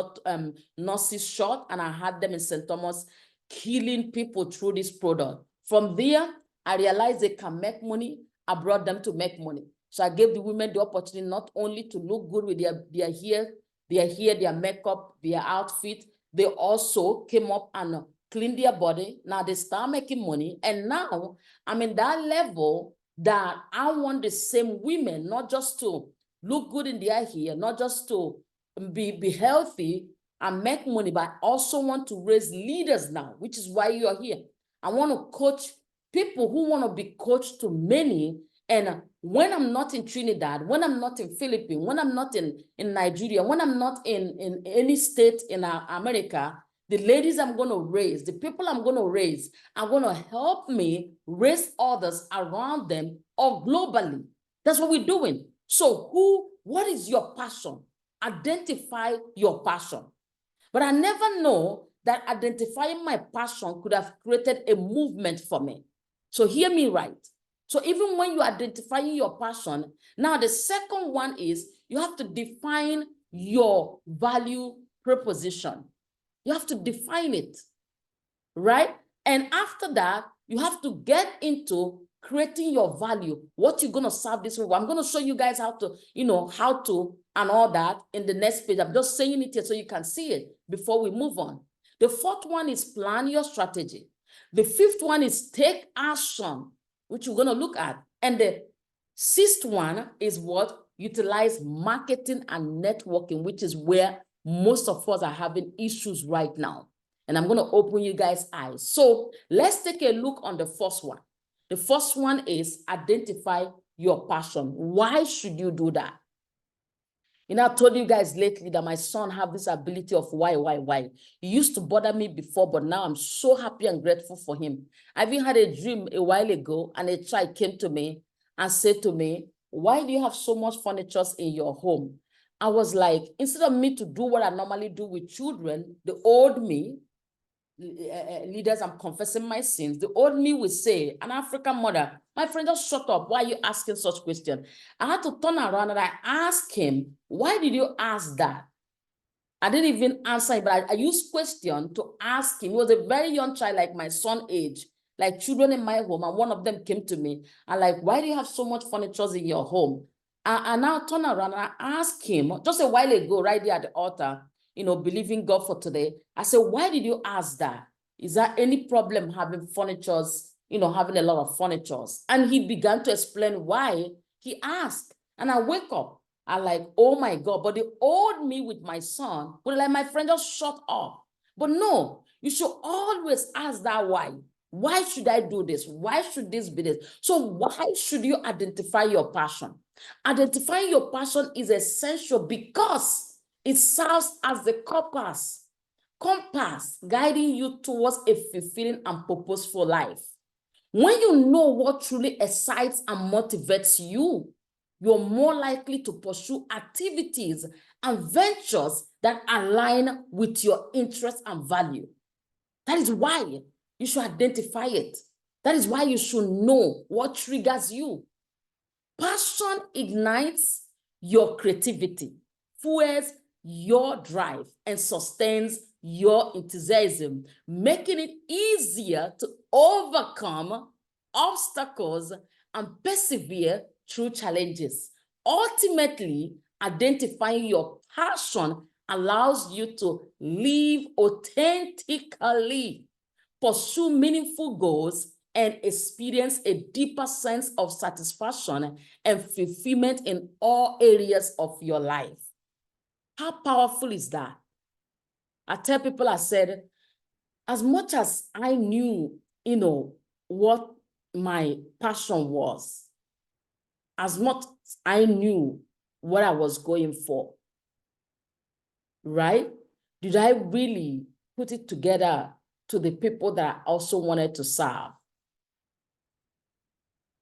nurses shot and I had them in St. Thomas healing people through this product. From there, I realized they can make money. I brought them to make money. So I gave the women the opportunity not only to look good with their hair, their makeup, their outfit, they also came up and cleaned their body. Now they start making money. And now I'm in that level that I want the same women, not just to look good in their hair, not just to be healthy and make money, but I also want to raise leaders now, which is why you are here. I want to coach people who want to be coached to many. And when I'm not in Trinidad, when I'm not in Philippines, when I'm not in Nigeria, when I'm not in any state in America, the ladies I'm going to raise, the people I'm going to raise, are going to help me raise others around them or globally. That's what we're doing. So what is your passion? Identify your passion. But I never know that identifying my passion could have created a movement for me. So hear me right. So even when you're identifying your passion, now the second one is you have to define your value proposition. You have to define it, right? And after that, you have to get into creating your value. What you're going to serve this with. I'm going to show you guys how to and all that in the next page. I'm just saying it here so you can see it before we move on. The fourth one is plan your strategy. The fifth one is take action, which we're going to look at. And the sixth one is what? Utilize marketing and networking, which is where most of us are having issues right now. And I'm going to open you guys' eyes. So let's take a look on the first one. The first one is identify your passion. Why should you do that? I told you guys lately that my son have this ability of why. He used to bother me before, but now I'm so happy and grateful for him. I even had a dream a while ago, and a child came to me and said to me, why do you have so much furniture in your home? I was like, instead of me to do what I normally do with children, the old me, leaders, I'm confessing my sins. The old me would say, an African mother, my friend, just shut up. Why are you asking such questions? I had to turn around and I asked him, why did you ask that? I didn't even answer him, but I used question to ask him. He was a very young child, like my son age, like children in my home. And one of them came to me and like, why do you have so much furniture in your home? And now turn around and I asked him just a while ago, right there at the altar, believing God for today. I said, why did you ask that? Is there any problem having furnitures, having a lot of furnitures? And he began to explain why he asked. And I wake up. I like, oh my God, but the old me with my son would like, my friend, just shut up. But no, you should always ask that why. Why should I do this? Why should this be this? So why should you identify your passion? Identifying your passion is essential because it serves as the compass guiding you towards a fulfilling and purposeful life. When you know what truly excites and motivates you, you're more likely to pursue activities and ventures that align with your interests and value. That is why you should identify it. That is why you should know what triggers you. Passion ignites your creativity, fuels your drive, and sustains your enthusiasm, making it easier to overcome obstacles and persevere through challenges. Ultimately, identifying your passion allows you to live authentically, pursue meaningful goals, and experience a deeper sense of satisfaction and fulfillment in all areas of your life. How powerful is that? I tell people, I said, as much as I knew, what my passion was, as much as I knew what I was going for, right? Did I really put it together to the people that I also wanted to serve?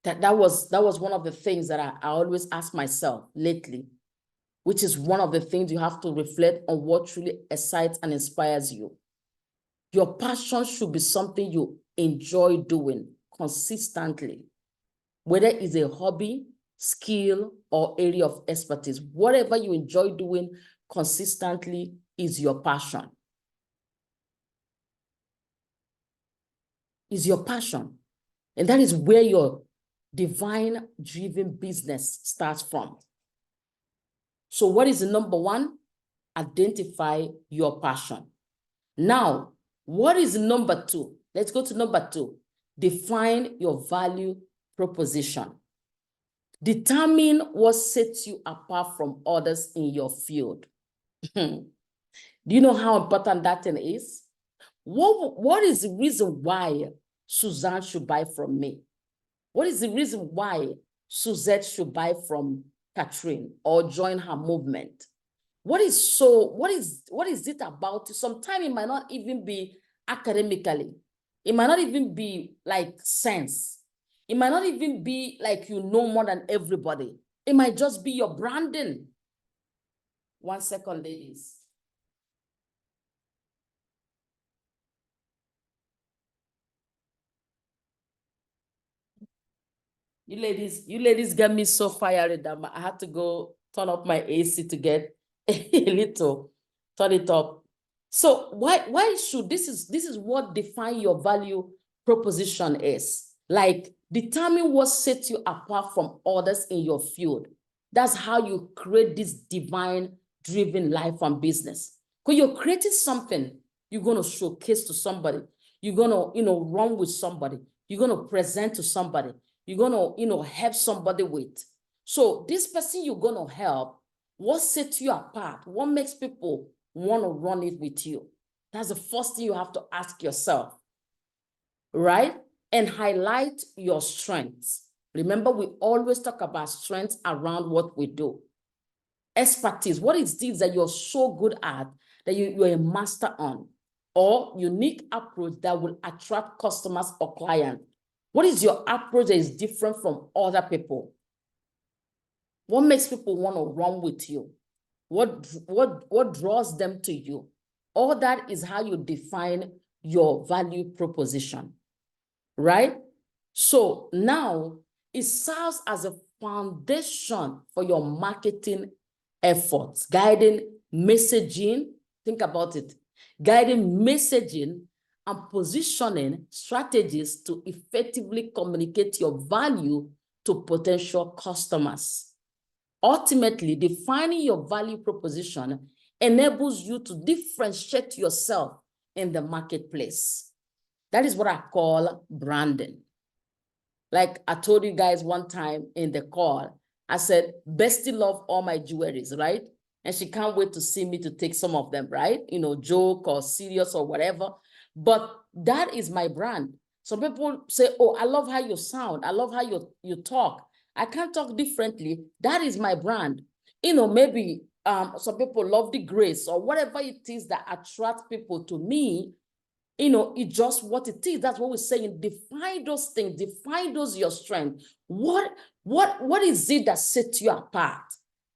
That was one of the things that I always ask myself lately, which is one of the things you have to reflect on what truly excites and inspires you. Your passion should be something you enjoy doing consistently, whether it's a hobby, skill, or area of expertise. Whatever you enjoy doing consistently is your passion. Is your passion. And that is where your divine-driven business starts from. So what is the number one? Identify your passion. Now, what is number two? Let's go to number two. Define your value proposition. Determine what sets you apart from others in your field. Do you know how important that thing is? What is the reason why Suzanne should buy from me? What is the reason why Suzette should buy from Catherine or join her movement? What is it about? Sometimes it might not even be academically. It might not even be like sense. It might not even be like you know more than everybody. It might just be your branding. 1 second, ladies. You ladies get me so fired that I had to go turn up my AC to get a little, turn it up. So why should this is what define your value proposition is. Like determine what sets you apart from others in your field. That's how you create this divine driven life and business. Because you're creating something you're going to showcase to somebody. You're going to, run with somebody. You're going to present to somebody. You're going to, help somebody with. So this person you're going to help, what sets you apart? What makes people want to run it with you? That's the first thing you have to ask yourself, right? And highlight your strengths. Remember, we always talk about strengths around what we do. Expertise, what is this that you're so good at that you're a master on? Or unique approach that will attract customers or clients. What is your approach that is different from other people? What makes people want to run with you? What draws them to you? All that is how you define your value proposition, right? So now it serves as a foundation for your marketing efforts, guiding messaging, Think about it. Guiding messaging and positioning strategies to effectively communicate your value to potential customers. Ultimately, defining your value proposition enables you to differentiate yourself in the marketplace. That is what I call branding. Like I told you guys one time in the call, I said, Bestie love all my jewelries, right? And she can't wait to see me to take some of them, right? You know, joke or serious or whatever. But that is my brand. Some people say, oh, I love how you sound. I love how you talk. I can't talk differently. That is my brand. You know, maybe some people love the grace or whatever it is that attracts people to me. You know, it's just what it is. That's what we're saying. Define those things. Define those your strength. What is it that sets you apart?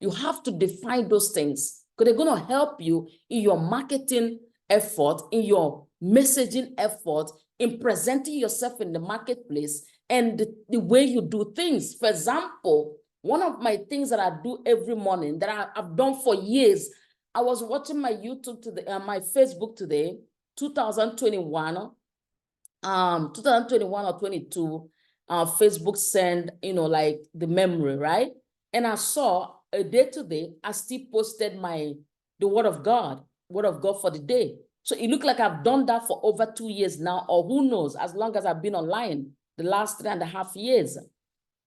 You have to define those things because they're going to help you in your marketing effort, in your messaging effort, in presenting yourself in the marketplace and the way you do things. For example, one of my things that I do every morning that I've done for years, I was watching my YouTube today, my Facebook today, 2021, 2021 or 22, Facebook sent, you know, like the memory, right? And I saw a day today, I still posted the word of God for the day. So it looked like I've done that for over 2 years now, or who knows, as long as I've been online, the last 3.5 years.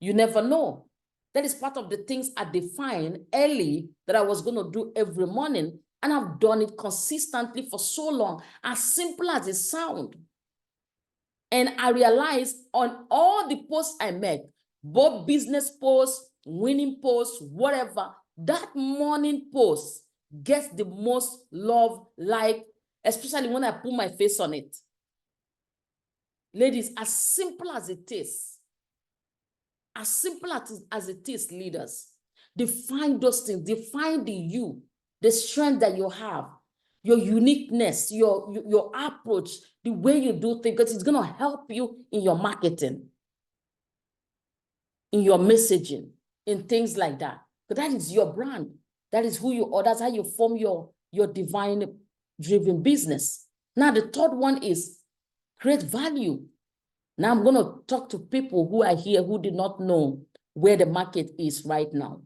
You never know. That is part of the things I defined early that I was going to do every morning. And I've done it consistently for so long, as simple as it sounds. And I realized on all the posts I make, both business posts, winning posts, whatever, that morning post gets the most love, like, especially when I put my face on it. Ladies, as simple as it is, leaders, define those things, define the strength that you have, your uniqueness, your approach, the way you do things, because it's going to help you in your marketing, in your messaging, in things like that. But that is your brand. That is who you are. That's how you form your divine driven business. Now, the third one is create value. Now I'm going to talk to people who are here who did not know where the market is right now.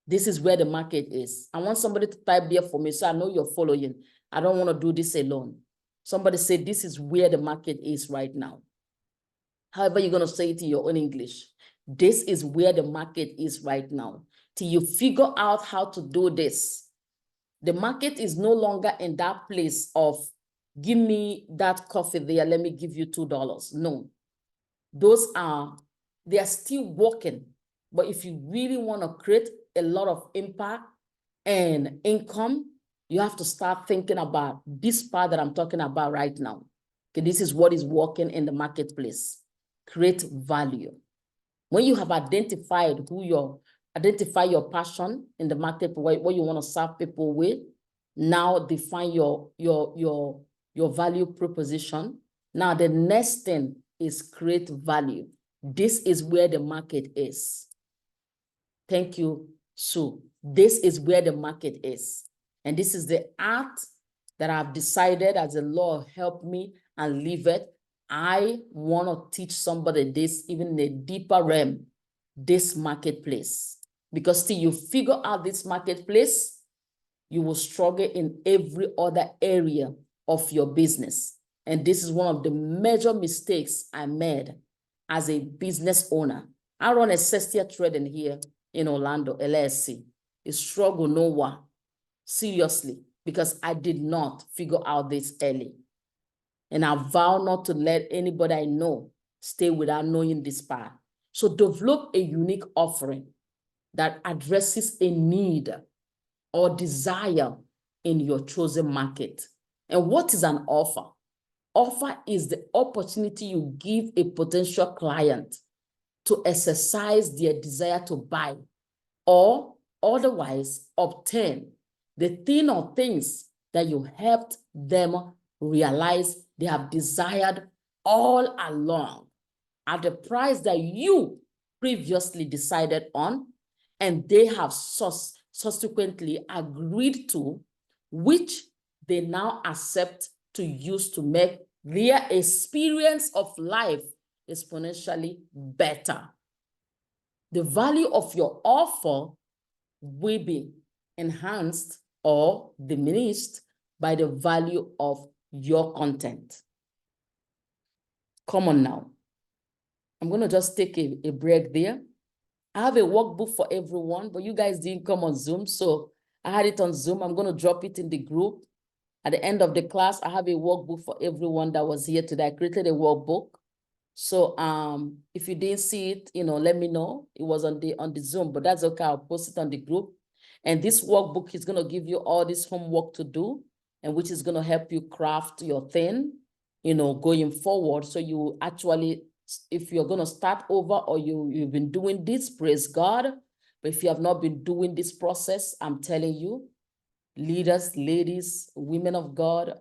This is where the market is. I want somebody to type there for me so I know you're following. I don't want to do this alone. Somebody say, this is where the market is right now. However, you're going to say it in your own English. This is where the market is right now. Till you figure out how to do this. The market is no longer in that place of, give me that coffee there, let me give you $2. No. They are still working. But if you really want to create a lot of impact and income, you have to start thinking about this part that I'm talking about right now. Okay, this is what is working in the marketplace. Create value. When you have identified identify your passion in the market, what you want to serve people with, now define your value proposition. Now the next thing is create value. This is where the market is. Thank you, Sue. This is where the market is. And this is the art that I've decided, as the Lord help me and live it. I want to teach somebody this, even in a deeper realm, this marketplace. Because till you figure out this marketplace, you will struggle in every other area of your business. And this is one of the major mistakes I made as a business owner. I run a Cestia Trading here in Orlando, LLC. It's struggle nowhere, seriously, because I did not figure out this early. And I vow not to let anybody I know stay without knowing this part. So develop a unique offering that addresses a need or desire in your chosen market. And what is an offer? Offer is the opportunity you give a potential client to exercise their desire to buy or otherwise obtain the thing or things that you helped them realize they have desired all along at the price that you previously decided on, and they have subsequently agreed to, which they now accept to use to make their experience of life exponentially better. The value of your offer will be enhanced or diminished by the value of your content. Come on now. I'm going to just take a break there. I have a workbook for everyone, but you guys didn't come on Zoom, so I had it on Zoom. I'm going to drop it in the group. At the end of the class, I have a workbook for everyone that was here today. I created a workbook. So if you didn't see it, let me know. It was on the Zoom, but that's okay. I'll post it on the group. And this workbook is going to give you all this homework to do, and which is going to help you craft your thing, going forward. So you actually, if you're going to start over or you've been doing this, praise God. But if you have not been doing this process, I'm telling you, leaders, ladies, women of God,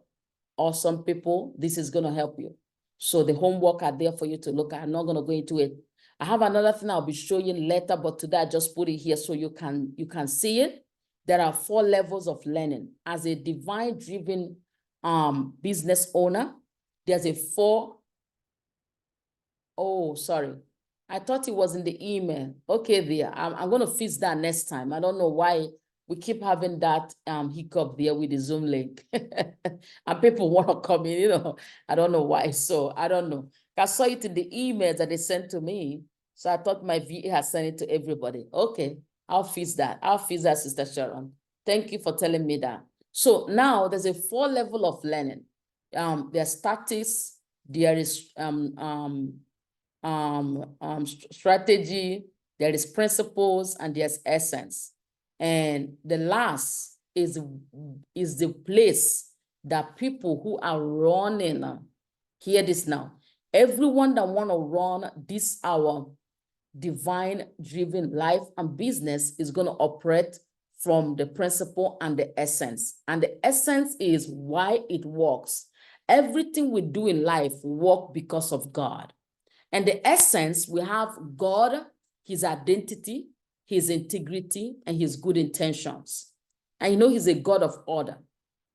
awesome people, this is going to help you. So the homework are there for you to look at. I'm not going to go into it. I have another thing I'll be showing you later, but today I just put it here so you can see it. There are 4 levels of learning. As a divine-driven business owner, there's a 4. Oh, sorry. I thought it was in the email. Okay, there. I'm going to fix that next time. I don't know why we keep having that hiccup there with the Zoom link. And people want to come in, I don't know why. So I don't know. I saw it in the emails that they sent to me. So I thought my VA has sent it to everybody. Okay, I'll fix that. I'll fix that, Sister Sharon. Thank you for telling me that. So now there's a 4 level of learning. There's tactics, there is strategy, there is principles, and there's essence. And the last is the place that people who are running, hear this now, everyone that want to run this our divine-driven life and business is going to operate from the principle and the essence. And the essence is why it works. Everything we do in life works because of God. And the essence, we have God, his identity, his integrity, and his good intentions. And he's a God of order.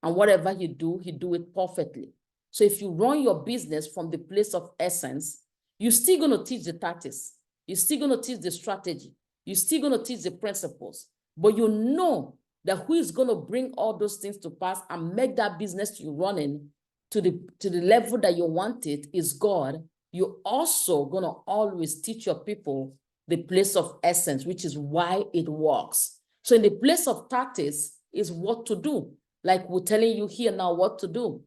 And whatever he do it perfectly. So if you run your business from the place of essence, you're still going to teach the tactics. You're still going to teach the strategy. You're still going to teach the principles. But you know that who is going to bring all those things to pass and make that business you're running to the level that you want it is God. You're also going to always teach your people the place of essence, which is why it works. So in the place of tactics is what to do. Like we're telling you here now what to do.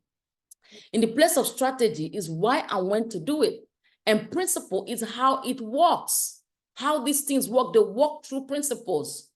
In the place of strategy is why and when to do it. And principle is how it works. How these things work. They work through principles.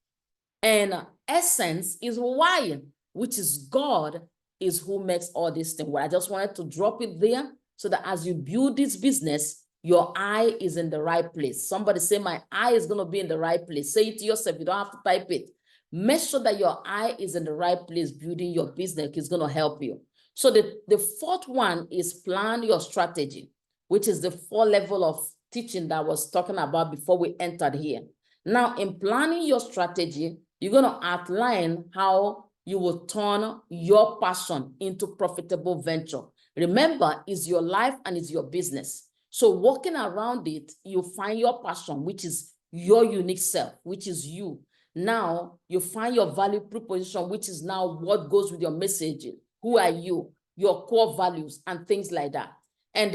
And essence is why, which is God is who makes all these things. Well, I just wanted to drop it there so that as you build this business, your eye is in the right place. Somebody say, my eye is going to be in the right place. Say it to yourself. You don't have to type it. Make sure that your eye is in the right place building your business. It's going to help you. So the 4th one is plan your strategy, which is the 4 level of teaching that I was talking about before we entered here. Now, in planning your strategy, you're going to outline how you will turn your passion into profitable venture. Remember, it's your life and it's your business. So working around it, you find your passion, which is your unique self, which is you. Now, you find your value proposition, which is now what goes with your messaging. Who are you? Your core values and things like that. And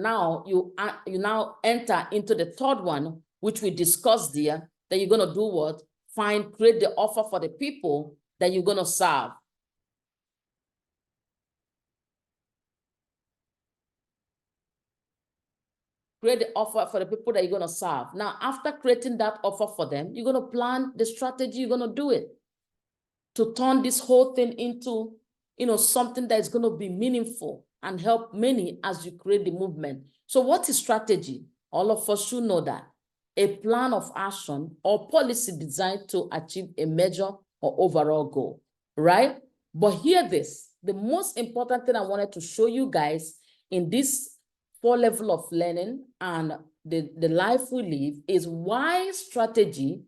now you now enter into the 3rd one, which we discussed there, that you're going to do what? Create the offer for the people that you're going to serve. Create the offer for the people that you're going to serve. Now, after creating that offer for them, you're going to plan the strategy you're going to do it to turn this whole thing into, something that is going to be meaningful and help many as you create the movement. So what is strategy? All of us should know that. A plan of action or policy designed to achieve a major or overall goal, right? But hear this, the most important thing I wanted to show you guys in this 4 level of learning and the life we live is why strategy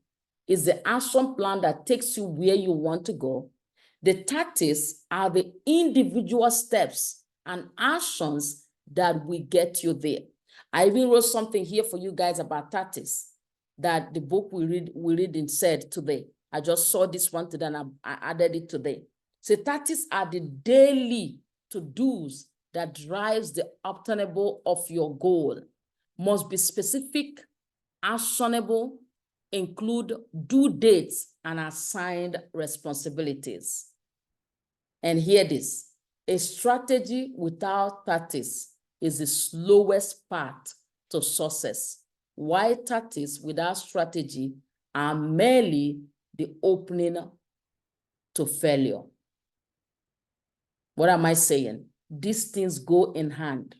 is the action plan that takes you where you want to go. The tactics are the individual steps and actions that will get you there. I even wrote something here for you guys about tactics that the book we read and said today. I just saw this one today and I added it today. So tactics are the daily to-dos that drives the obtainable of your goal. Must be specific, actionable, include due dates and assigned responsibilities. And hear this, a strategy without tactics is the slowest path to success, while tactics without strategy are merely the opening to failure. What am I saying? These things go in hand,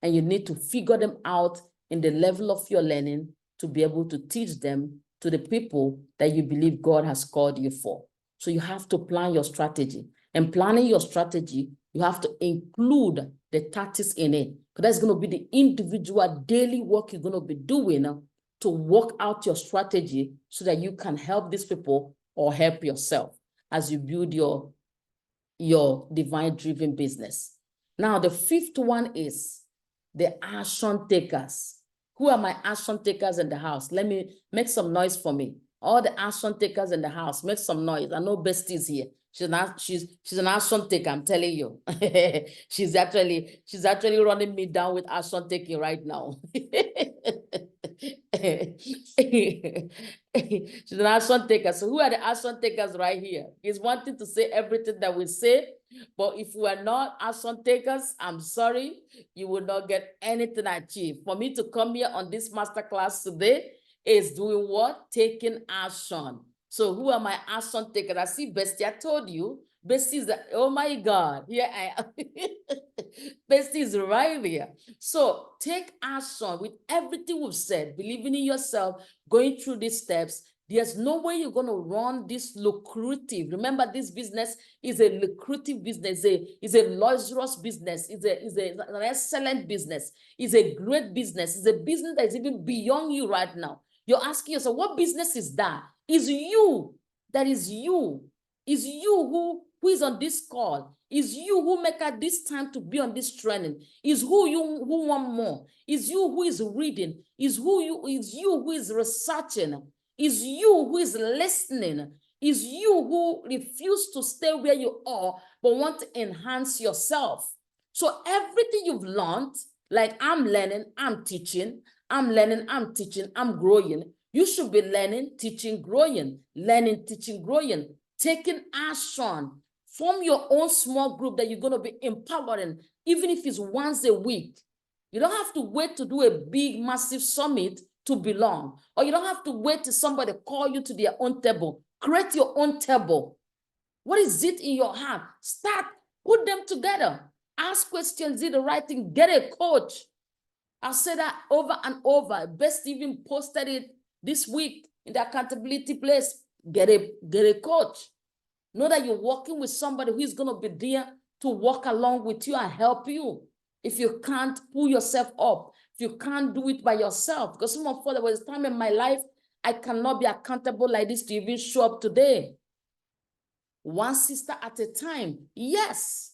and you need to figure them out in the level of your learning to be able to teach them to the people that you believe God has called you for. So you have to plan your strategy. And planning your strategy, you have to include the tactics in it. Because that's going to be the individual daily work you're going to be doing to work out your strategy so that you can help these people or help yourself as you build your divine-driven business. Now, the fifth one is the action takers. Who are my action takers in the house? Let me make some noise for me. All the action takers in the house, make some noise. I know Bestie is here. She's an action taker, I'm telling you. she's actually running me down with action taking right now. She's an action taker. So who are the action takers right here? He's wanting to say everything that we say, but if we are not action takers, I'm sorry, you will not get anything achieved. For me to come here on this masterclass today is doing what? Taking action. So who are my action takers? I see Bestie. I told you, Bestie is, oh my God, here I am. Bestie is right here. So take action with everything we've said, believing in yourself, going through these steps. There's no way you're going to run this lucrative. Remember, this business is a lucrative business. It's a luxurious business. It's an excellent business. It's a great business. It's a business that is even beyond you right now. You're asking yourself, what business is that? It's you. That is you. It's you who is on this call. It's you who make at this time to be on this training. It's who want more. It's you who is reading. It's you who is researching. It's you who is listening. It's you who refuse to stay where you are, but want to enhance yourself. So everything you've learned, like I'm learning, I'm teaching, I'm learning, I'm teaching, I'm growing. You should be learning, teaching, growing, learning, teaching, growing, taking action. Form your own small group that you're going to be empowering, even if it's once a week. You don't have to wait to do a big, massive summit to belong. Or you don't have to wait till somebody call you to their own table. Create your own table. What is it in your heart? Start, put them together. Ask questions, do the right thing, get a coach. I'll say that over and over. Best even posted it this week in the accountability place. Get a coach. Know that you're working with somebody who is going to be there to walk along with you and help you. If you can't pull yourself up, if you can't do it by yourself, because someone thought there was a time in my life I cannot be accountable like this to even show up today. One sister at a time, yes.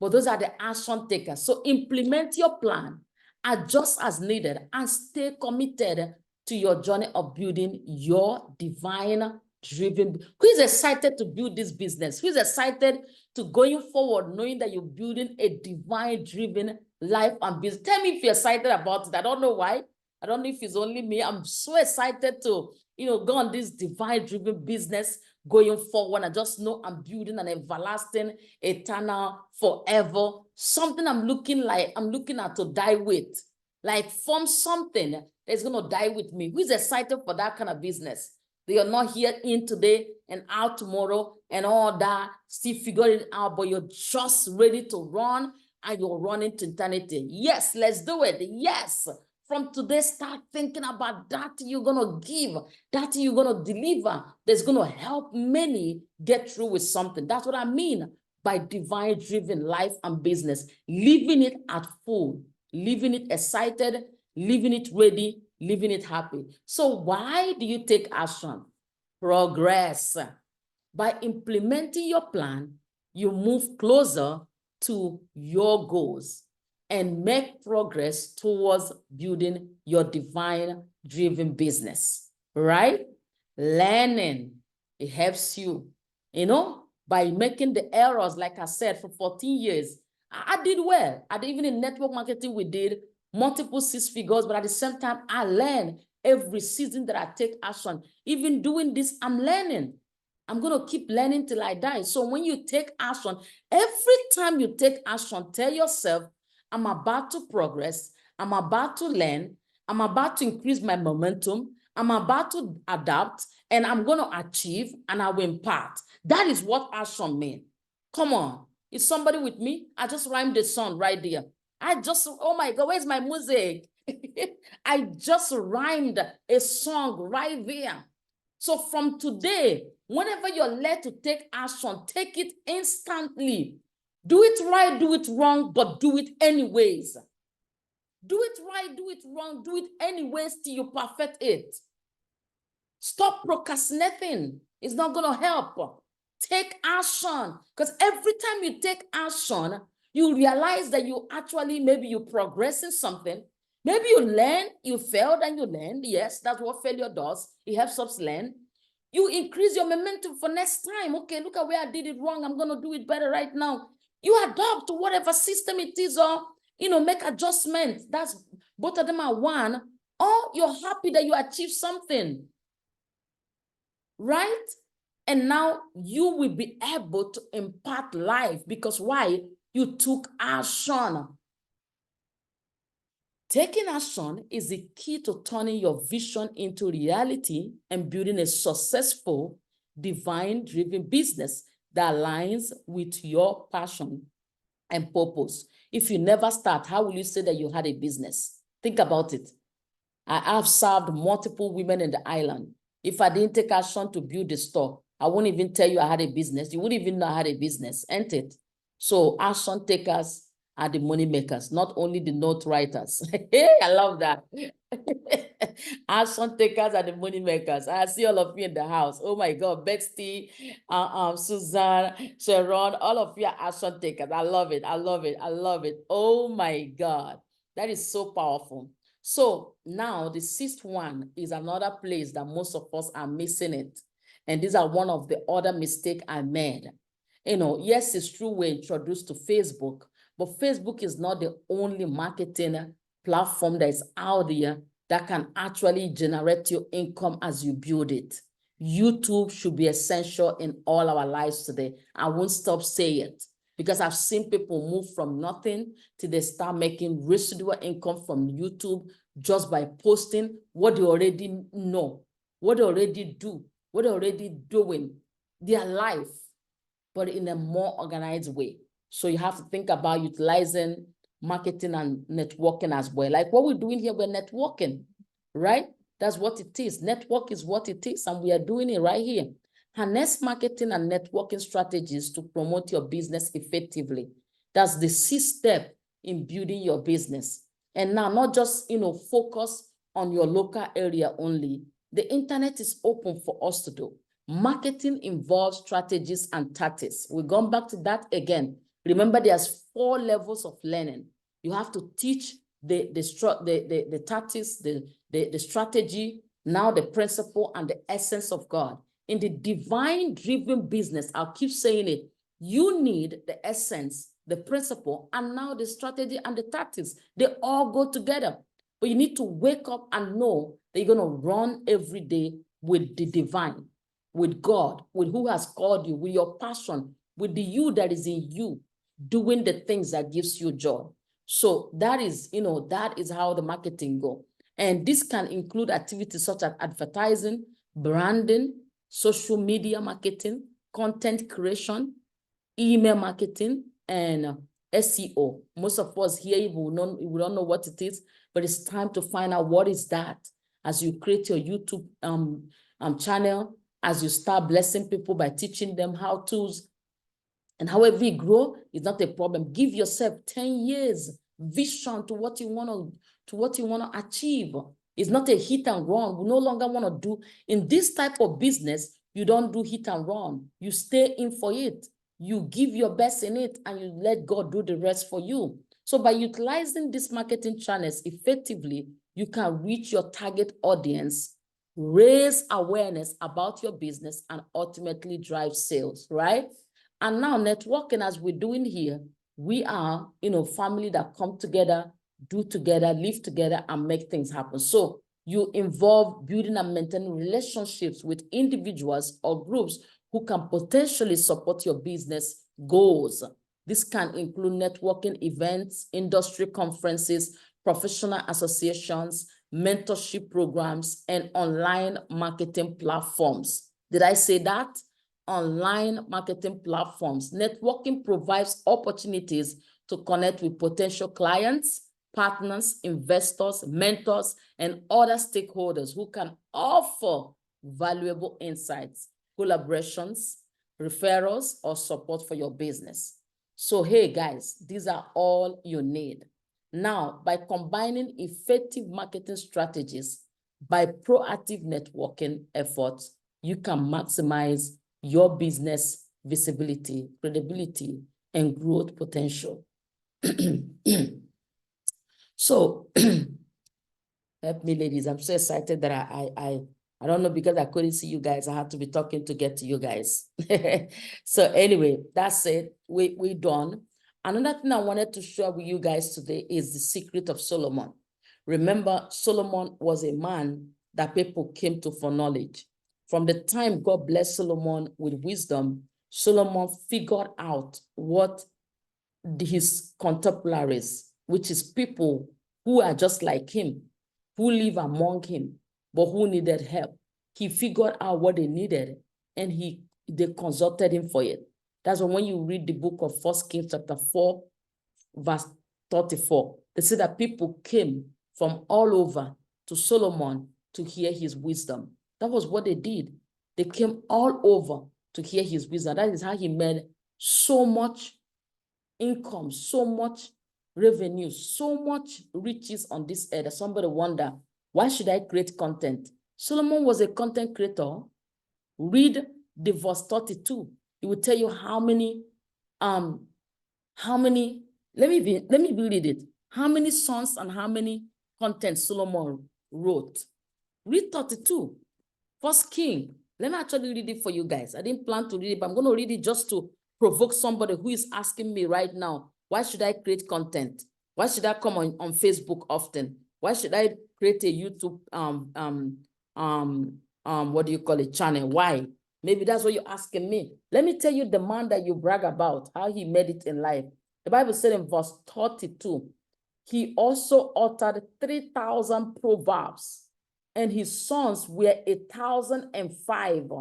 But those are the action takers. So implement your plan, adjust as needed, and stay committed to your journey of building your divine driven. Who is excited to build this business? Who is excited to going forward, knowing that you're building a divine driven life and business? Tell me if you're excited about it. I don't know why. I don't know if it's only me. I'm so excited to, go on this divine driven business going forward. I just know I'm building an everlasting, eternal, forever, something I'm looking at to die with. Like form something that's going to die with me. Who's excited for that kind of business? They are not here in today and out tomorrow and all that, still figuring it out, but you're just ready to run and you're running to eternity. Yes, let's do it. Yes. From today, start thinking about that you're going to give, that you're going to deliver, that's going to help many get through with something. That's what I mean by divine-driven life and business. Living it at full, living it excited, living it ready, living it happy. So why do you take action? Progress. By implementing your plan, you move closer to your goals and make progress towards building your divine-driven business, right? Learning, it helps you, by making the errors, like I said, for 14 years. I did well. Even in network marketing, we did multiple 6 figures, but at the same time, I learned every season that I take action. Even doing this, I'm learning. I'm going to keep learning till I die. So when you take action, every time you take action, tell yourself, I'm about to progress. I'm about to learn. I'm about to increase my momentum. I'm about to adapt, and I'm going to achieve, and I will impact. That is what action means. Come on. Is somebody with me? I just rhymed the song right there. Oh my God, where's my music? I just rhymed a song right there. So from today, whenever you're led to take action, take it instantly. Do it right, do it wrong, but do it anyways. Do it right, do it wrong, do it anyways till you perfect it. Stop procrastinating. It's not going to help. Take action. Because every time you take action, you realize that maybe you progress in something. Maybe you learn, you failed and you learn. Yes, that's what failure does. It helps us learn. You increase your momentum for next time. Okay, look at where I did it wrong. I'm going to do it better right now. You adopt to whatever system it is, or, make adjustments. That's both of them are one. Or you're happy that you achieved something. Right? And now you will be able to impact life, because why? You took action. Taking action is the key to turning your vision into reality and building a successful, divine-driven business that aligns with your passion and purpose. If you never start, how will you say that you had a business? Think about it. I have served multiple women in the island. If I didn't take action to build a store, I wouldn't even tell you I had a business. You wouldn't even know I had a business, ain't it? So action takers are the money makers, not only the note writers. Hey, I love that. Action takers are the money makers. I see all of you in the house. Oh my God, Betsy, Susan, Sharon, all of you are action takers. I love it. I love it. I love it. Oh my God, that is so powerful. So now the 6th one is another place that most of us are missing it. And these are one of the other mistakes I made. Yes, it's true we're introduced to Facebook, but Facebook is not the only marketing platform that is out there that can actually generate your income as you build it. YouTube should be essential in all our lives today. I won't stop saying it, because I've seen people move from nothing till they start making residual income from YouTube just by posting what they already know, what they already do, what they're already doing, their life, but in a more organized way. So you have to think about utilizing marketing and networking as well. Like what we're doing here, we're networking, right? That's what it is. Network is what it is, and we are doing it right here. Harness marketing and networking strategies to promote your business effectively. That's the 6th step in building your business. And now, not just, focus on your local area only. The internet is open for us to do. Marketing involves strategies and tactics. We're going back to that again. Remember, there's 4 levels of learning. You have to teach the tactics, the strategy, now the principle and the essence of God. In the divine-driven business, I'll keep saying it, you need the essence, the principle, and now the strategy and the tactics. They all go together. But you need to wake up and know that you're going to run every day with the divine, with God, with who has called you, with your passion, with the you that is in you, doing the things that gives you joy. So that is, that is how the marketing go. And this can include activities such as advertising, branding, social media marketing, content creation, email marketing, and SEO. Most of us here, we don't know what it is, but it's time to find out what is that as you create your YouTube channel, as you start blessing people by teaching them how-tos. And however you grow, it's not a problem. Give yourself 10 years vision to what you want to achieve. It's not a hit and run. We no longer want to do in this type of business. You don't do hit and run. You stay in for it. You give your best in it and you let God do the rest for you. So by utilizing these marketing channels effectively, you can reach your target audience, raise awareness about your business, and ultimately drive sales, right? And now networking, as we're doing here, we are, family that come together, do together, live together, and make things happen. So you involve building and maintaining relationships with individuals or groups who can potentially support your business goals. This can include networking events, industry conferences, professional associations, mentorship programs, and online marketing platforms. Did I say that? Online marketing platforms. Networking provides opportunities to connect with potential clients, partners, investors, mentors, and other stakeholders who can offer valuable insights, collaborations, referrals, or support for your business. So, hey guys, these are all you need. Now, by combining effective marketing strategies by proactive networking efforts, you can maximize your business visibility, credibility, and growth potential. So, help me, ladies. I'm so excited that I don't know, because I couldn't see you guys. I had to be talking to get to you guys. So anyway, that's it. We're done. Another thing I wanted to share with you guys today is the secret of Solomon. Remember, Solomon was a man that people came to for knowledge. From the time God blessed Solomon with wisdom, Solomon figured out what his contemporaries, which is people who are just like him, who live among him, but who needed help. He figured out what they needed, and they consulted him for it. That's when you read the book of 1 Kings chapter 4, verse 34, they say that people came from all over to Solomon to hear his wisdom. That was what they did. They came all over to hear his wisdom. That is how he made so much income, so much revenue, so much riches on this earth that somebody wonder, why should I create content? Solomon was a content creator. Read the verse 32. It will tell you how many, let me read it. How many songs and how many content Solomon wrote. Read 32. First King. Let me actually read it for you guys. I didn't plan to read it, but I'm going to read it just to provoke somebody who is asking me right now, why should I create content? Why should I come on Facebook often? Why should I create a YouTube, what do you call it, channel? Why? Maybe that's what you're asking me. Let me tell you the man that you brag about, how he made it in life. The Bible said in verse 32, he also uttered 3,000 proverbs, and his sons were 1,005.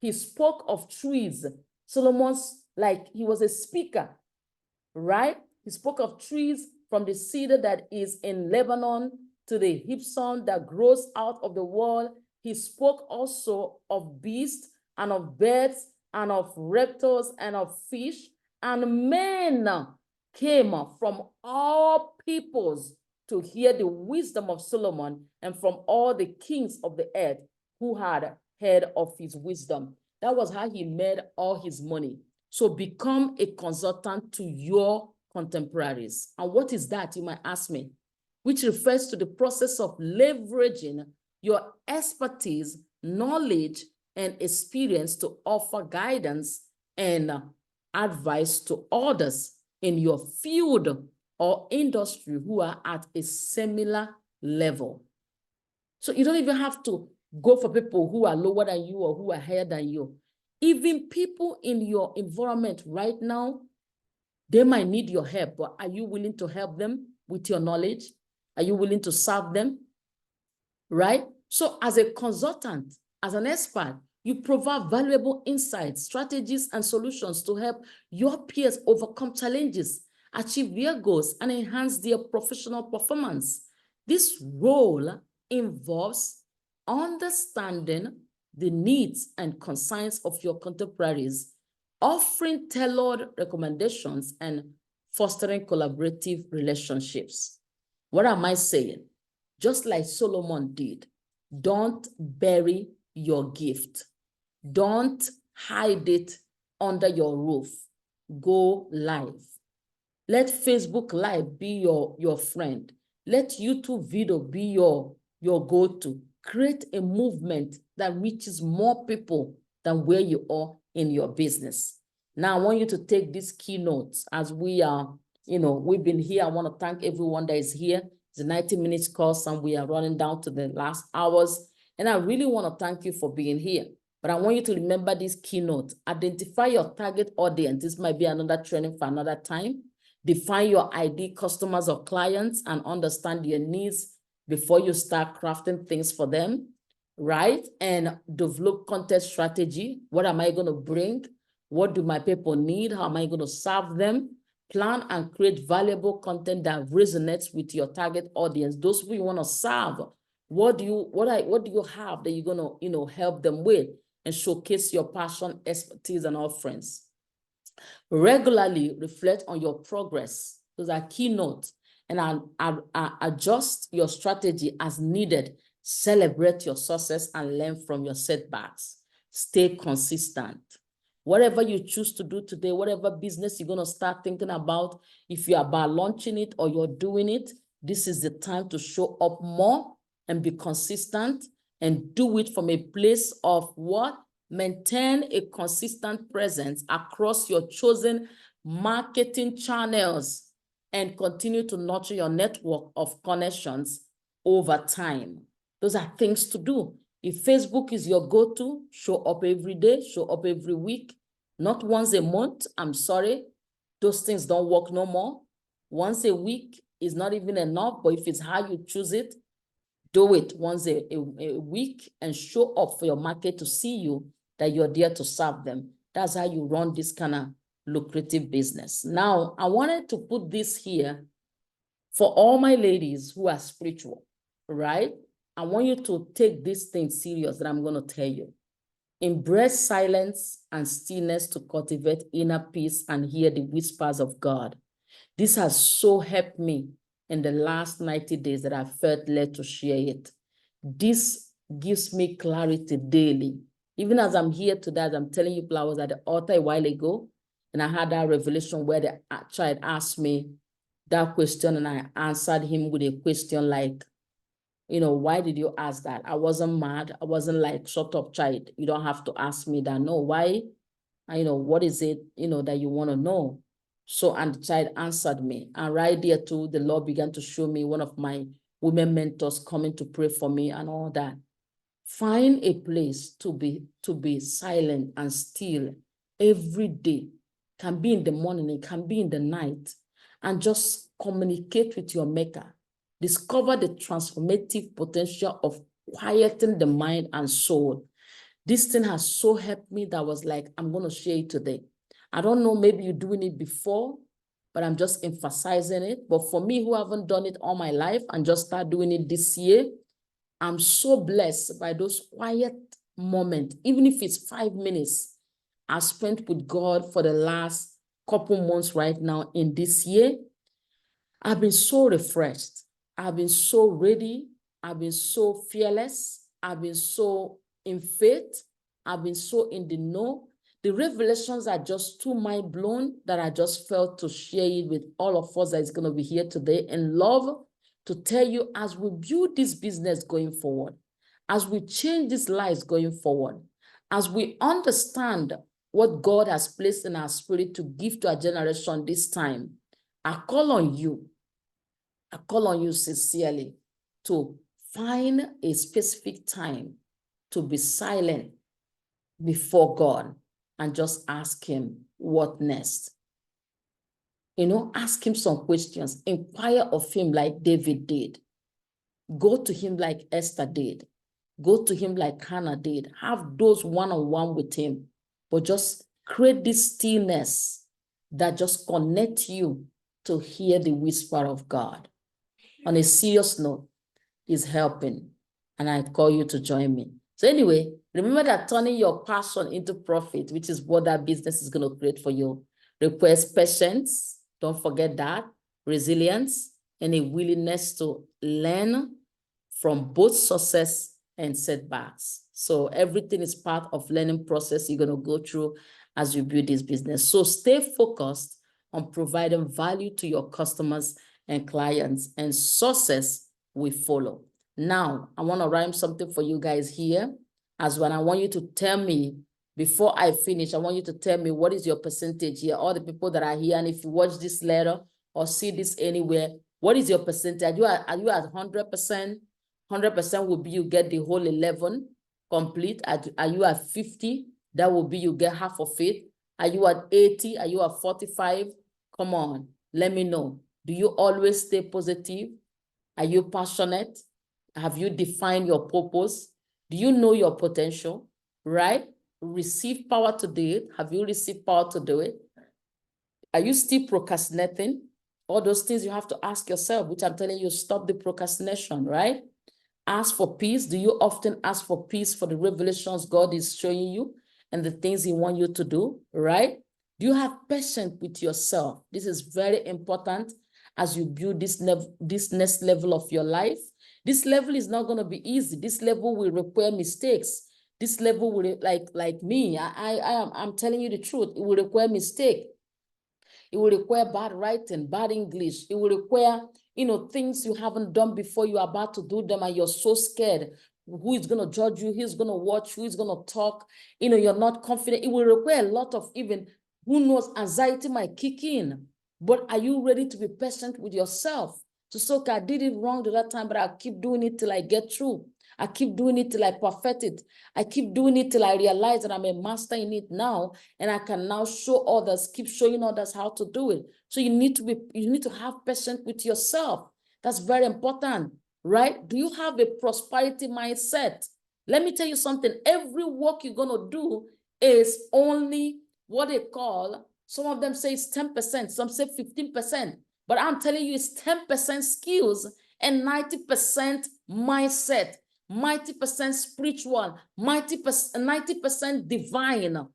He spoke of trees. Solomon's, like, he was a speaker, right? He spoke of trees, from the cedar that is in Lebanon to the hyssop that grows out of the wall. He spoke also of beasts and of birds and of reptiles and of fish, and men came from all peoples to hear the wisdom of Solomon, and from all the kings of the earth who had heard of his wisdom. That was how he made all his money. So become a consultant to your contemporaries. And what is that, you might ask me? Which refers to the process of leveraging your expertise, knowledge, and experience to offer guidance and advice to others in your field or industry who are at a similar level. So you don't even have to go for people who are lower than you or who are higher than you. Even people in your environment right now, they might need your help, but are you willing to help them with your knowledge? Are you willing to serve them? Right? So as a consultant, as an expert, you provide valuable insights, strategies, and solutions to help your peers overcome challenges, achieve their goals, and enhance their professional performance. This role involves understanding the needs and concerns of your contemporaries, offering tailored recommendations, and fostering collaborative relationships. What am I saying? Just like Solomon did, don't bury your gift. Don't hide it under your roof. Go live. Let Facebook Live be your friend. Let YouTube video be your go-to. Create a movement that reaches more people than where you are in your business. Now, I want you to take these keynotes as we are, we've been here. I want to thank everyone that is here. It's a 90 minutes course and we are running down to the last hours. And I really want to thank you for being here. But I want you to remember this keynote. Identify your target audience. This might be another training for another time. Define your ID customers or clients and understand their needs before you start crafting things for them, right? And develop content strategy. What am I going to bring? What do my people need? How am I going to serve them? Plan and create valuable content that resonates with your target audience. Those who you want to serve. What do you have that you're going to help them with and showcase your passion, expertise, and offerings? Regularly reflect on your progress. Those are keynotes. And adjust your strategy as needed. Celebrate your success and learn from your setbacks. Stay consistent. Whatever you choose to do today, whatever business you're going to start thinking about, if you're about launching it or you're doing it, this is the time to show up more and be consistent and do it from a place of what? Maintain a consistent presence across your chosen marketing channels and continue to nurture your network of connections over time. Those are things to do. If Facebook is your go-to, show up every day, show up every week, not once a month. I'm sorry, those things don't work no more. Once a week is not even enough, but if it's how you choose it, do it once a week and show up for your market to see you, that you're there to serve them. That's how you run this kind of lucrative business. Now, I wanted to put this here for all my ladies who are spiritual, right? I want you to take this thing serious that I'm going to tell you. Embrace silence and stillness to cultivate inner peace and hear the whispers of God. This has so helped me in the last 90 days that I felt led to share it. This gives me clarity daily. Even as I'm here today, as I'm telling you, I was at the altar a while ago, and I had that revelation where the child asked me that question, and I answered him with a question like, why did you ask that? I wasn't mad. I wasn't like, shut up, child. You don't have to ask me that. No, why? What is it, that you want to know? So, and the child answered me. And right there too, the Lord began to show me one of my women mentors coming to pray for me and all that. Find a place to be silent and still every day. Can be in the morning, it can be in the night, and just communicate with your maker. Discover the transformative potential of quieting the mind and soul. This thing has so helped me that I was like, I'm going to share it today. I don't know, maybe you're doing it before, but I'm just emphasizing it. But for me, who haven't done it all my life and just start doing it this year, I'm so blessed by those quiet moments, even if it's 5 minutes I spent with God for the last couple months right now in this year. I've been so refreshed. I've been so ready. I've been so fearless. I've been so in faith. I've been so in the know. The revelations are just too mind blown that I just felt to share it with all of us that is going to be here today, and love to tell you as we build this business going forward, as we change these lives going forward, as we understand what God has placed in our spirit to give to our generation this time, I call on you sincerely to find a specific time to be silent before God and just ask him what next. Ask him some questions. Inquire of him like David did. Go to him like Esther did. Go to him like Hannah did. Have those one-on-one with him. But just create this stillness that just connects you to hear the whisper of God. On a serious note, is helping, and I call you to join me. So anyway, remember that turning your passion into profit, which is what that business is going to create for you, requires patience. Don't forget that. Resilience and a willingness to learn from both success and setbacks. So everything is part of learning process you're going to go through as you build this business. So stay focused on providing value to your customers and clients, and success will follow. Now, I want to rhyme something for you guys here. As when I want you to tell me, before I finish, I want you to tell me what is your percentage here, all the people that are here, and if you watch this letter or see this anywhere, what is your percentage? Are you at 100%? 100% will be you get the whole 11 complete. Are you at 50? That will be you get half of it. Are you at 80? Are you at 45? Come on, let me know. Do you always stay positive? Are you passionate? Have you defined your purpose? Do you know your potential, right? Receive power to do it. Have you received power to do it? Are you still procrastinating? All those things you have to ask yourself, which I'm telling you, stop the procrastination, right? Ask for peace. Do you often ask for peace for the revelations God is showing you and the things he wants you to do, right? Do you have patience with yourself? This is very important as you build this next level of your life. This level is not going to be easy. This level will require mistakes. This level will, like me, I'm telling you the truth, it will require mistake. It will require bad writing, bad English. It will require, things you haven't done before. You're about to do them and you're so scared. Who is going to judge you? Who's going to watch? Who is going to talk? You're not confident. It will require a lot of even, who knows, anxiety might kick in. But are you ready to be patient with yourself? To say, okay, I did it wrong the that time, but I'll keep doing it till I get through. I keep doing it till I perfect it. I keep doing it till I realize that I'm a master in it now, and I can now show others, keep showing others how to do it. So you need to have patience with yourself. That's very important, right? Do you have a prosperity mindset? Let me tell you something. Every work you're gonna do is only what they call, some of them say it's 10%, some say 15%, but I'm telling you it's 10% skills and 90% mindset. 90% spiritual, 90% divine.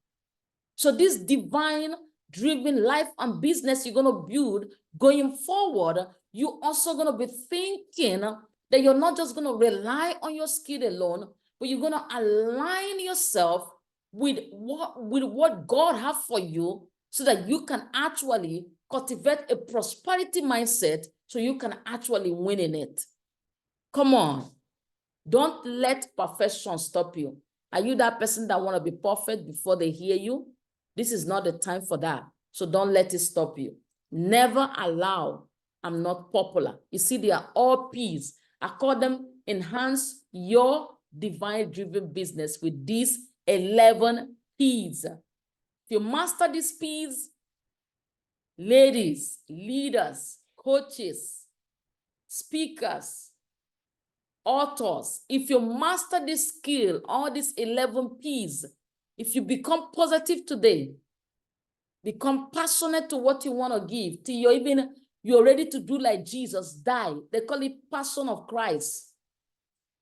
So this divine driven life and business you're going to build going forward, you're also going to be thinking that you're not just going to rely on your skill alone, but you're going to align yourself with what God has for you, so that you can actually cultivate a prosperity mindset, so you can actually win in it. Come on. Don't let perfection stop you. Are you that person that want to be perfect before they hear you? This is not the time for that. So don't let it stop you. Never allow, I'm not popular. You see, they are all P's. I call them enhance your divine driven business with these 11 P's. If you master these P's, ladies, leaders, coaches, speakers, authors, if you master this skill, all these 11 P's, if you become positive today, become passionate to what you want to give, till you're ready to do like Jesus, die. They call it passion of Christ.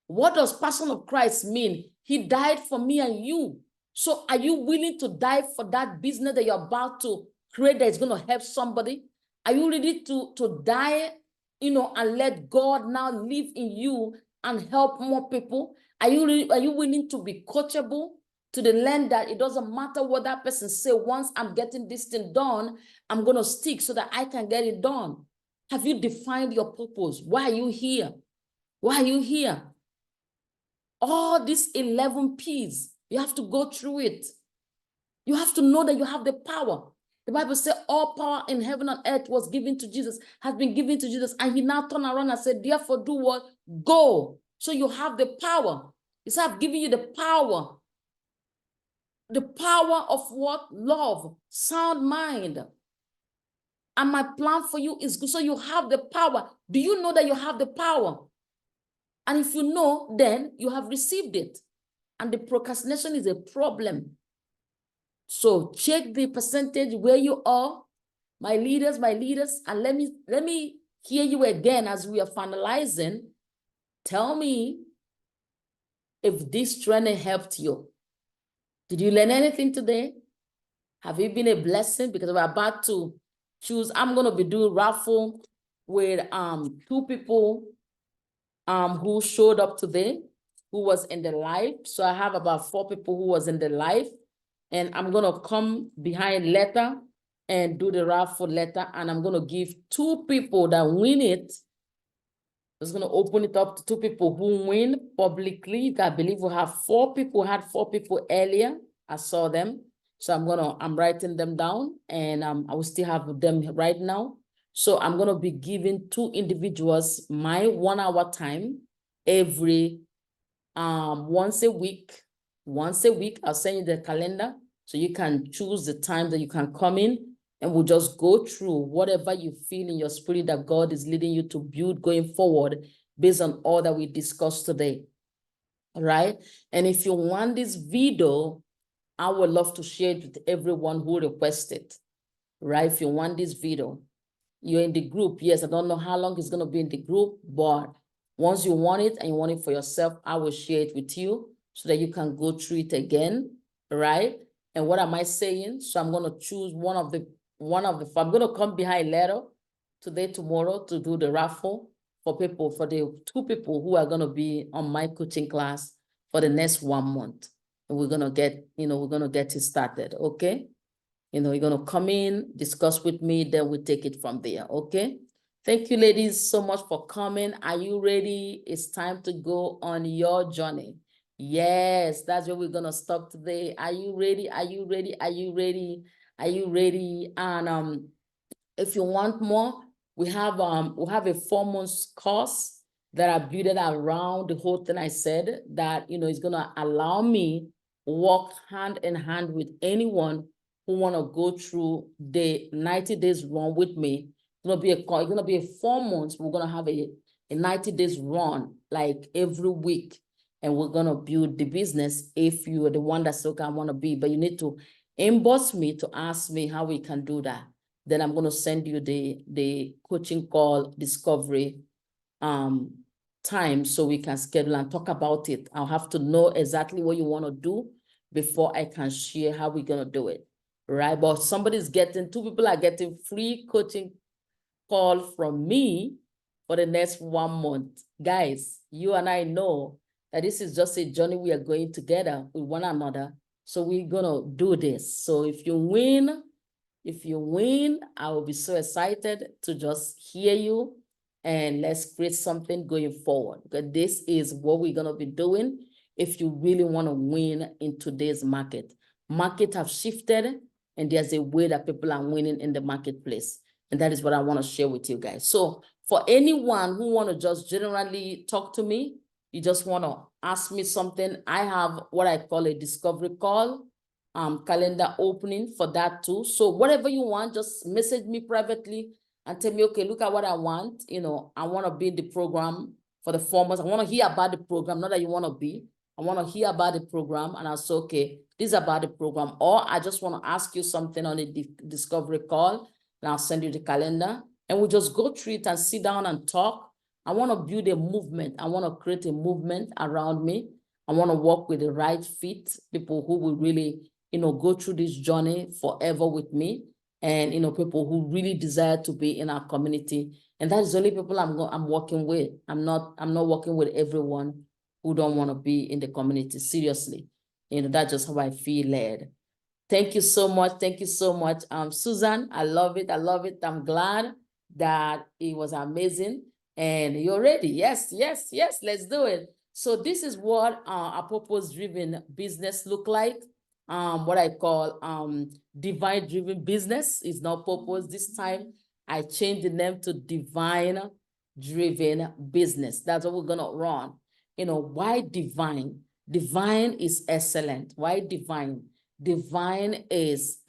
What does passion of Christ mean? He died for me and you. So are you willing to die for that business that you're about to create that is going to help somebody? Are you ready to die, and let God now live in you and help more people? Are you willing to be coachable to the land that it doesn't matter what that person say? Once I'm getting this thing done, I'm going to stick so that I can get it done. Have you defined your purpose? Why are you here? Why are you here? All these 11 P's, you have to go through it. You have to know that you have the power. The Bible says all power in heaven and earth was given to Jesus, has been given to Jesus. And he now turned around and said, therefore do what? Go. So you have the power. He said, I've given you the power. The power of what? Love, sound mind. And my plan for you is good. So you have the power. Do you know that you have the power? And if you know, then you have received it. And the procrastination is a problem. So check the percentage where you are, my leaders, and let me hear you again as we are finalizing. Tell me if this training helped you. Did you learn anything today? Have it been a blessing? Because we're about to choose. I'm going to be doing raffle with 2 people who showed up today. who was in the live. So I have about 4 people who was in the live, and I'm going to come behind letter and do the raffle letter, and I'm going to give 2 people that win it. I'm just going to open it up to 2 people who win publicly. I believe we have 4 people, had 4 people earlier. I saw them. So I'm writing them down, and I will still have them right now. So I'm going to be giving 2 individuals my 1 hour time every once a week. Once a week, I'll send you the calendar so you can choose the time that you can come in, and we'll just go through whatever you feel in your spirit that God is leading you to build going forward based on all that we discussed today. All right. And if you want this video, I would love to share it with everyone who requested. Right? If you want this video, you're in the group. Yes, I don't know how long it's going to be in the group, but once you want it and you want it for yourself, I will share it with you so that you can go through it again, right? And what am I saying? So I'm going to choose one of the, I'm going to come behind later today, tomorrow to do the raffle for people, for the 2 people who are going to be on my coaching class for the next 1 month. And we're going to get, we're going to get it started, okay? You're going to come in, discuss with me, then we take it from there, okay? Thank you, ladies, so much for coming. Are you ready? It's time to go on your journey. Yes, that's where we're going to stop today. Are you ready? Are you ready? Are you ready? Are you ready? And if you want more, we have a 4 months course that I built around the whole thing I said that, is going to allow me work hand in hand with anyone who want to go through the 90 days run with me. It's going to be a 4 months. We're going to have a 90 days run like every week. And we're going to build the business if you are the one that's okay, I want to be. But you need to inbox me to ask me how we can do that. Then I'm going to send you the coaching call discovery time so we can schedule and talk about it. I'll have to know exactly what you want to do before I can share how we're going to do it. Right? But 2 people are getting free coaching call from me for the next 1 month. Guys, you and I know that this is just a journey we are going together with one another. So we're going to do this. So if you win, I will be so excited to just hear you, and let's create something going forward, because this is what we're going to be doing if you really want to win in today's market. Market have shifted, and there's a way that people are winning in the marketplace. And that is what I want to share with you guys. So for anyone who want to just generally talk to me, you just want to ask me something, I have what I call a discovery call. Calendar opening for that too. So whatever you want, just message me privately and tell me, okay, look at what I want. I want to be in the program for the 4 months. I want to hear about the program, not that you want to be. I want to hear about the program, and I'll say, okay, this is about the program. Or I just want to ask you something on a discovery call, and I'll send you the calendar, and we'll just go through it and sit down and talk. I want to build a movement. I want to create a movement around me. I want to work with the right fit, people who will really go through this journey forever with me, and people who really desire to be in our community. And that is only people I'm working with. I'm not working with everyone who don't want to be in the community. Seriously, that's just how I feel led. Thank you so much. Thank you so much, Susan. I love it. I love it. I'm glad that it was amazing, and you're ready. Yes, yes, yes. Let's do it. So this is what a purpose-driven business look like. What I call divine-driven business is not purpose. This time I changed the name to divine-driven business. That's what we're gonna run. Why divine? Divine is excellent. Why divine? Divine is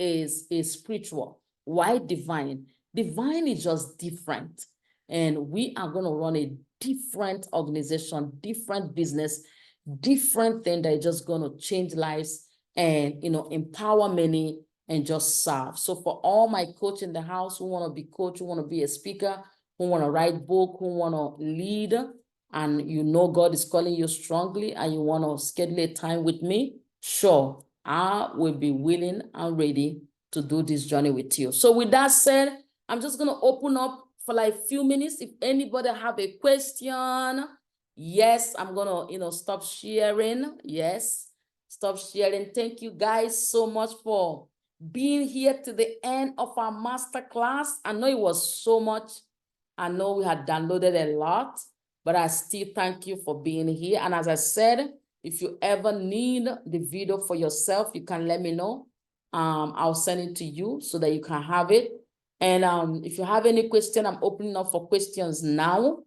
spiritual. Why divine? Divine is just different. And we are going to run a different organization, different business, different thing that is just going to change lives and, empower many and just serve. So for all my coach in the house who want to be coach, who want to be a speaker, who want to write book, who want to lead, and God is calling you strongly and you want to schedule a time with me, sure, I will be willing and ready to do this journey with you. So with that said, I'm just going to open up for like a few minutes. If anybody have a question, Yes, I'm gonna, stop sharing. Yes, stop sharing. Thank you guys so much for being here to the end of our masterclass. I know it was so much. I know we had downloaded a lot, but I still thank you for being here. And as I said, if you ever need the video for yourself, you can let me know. I'll send it to you so that you can have it. And if you have any question, I'm opening up for questions now.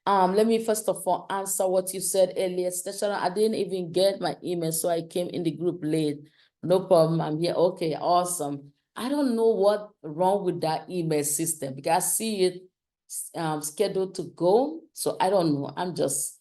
Let me first of all answer what you said earlier. Station, I didn't even get my email, so I came in the group late. No problem, I'm here. Okay, awesome. I don't know what wrong with that email system because I see it scheduled to go. So I don't know. I just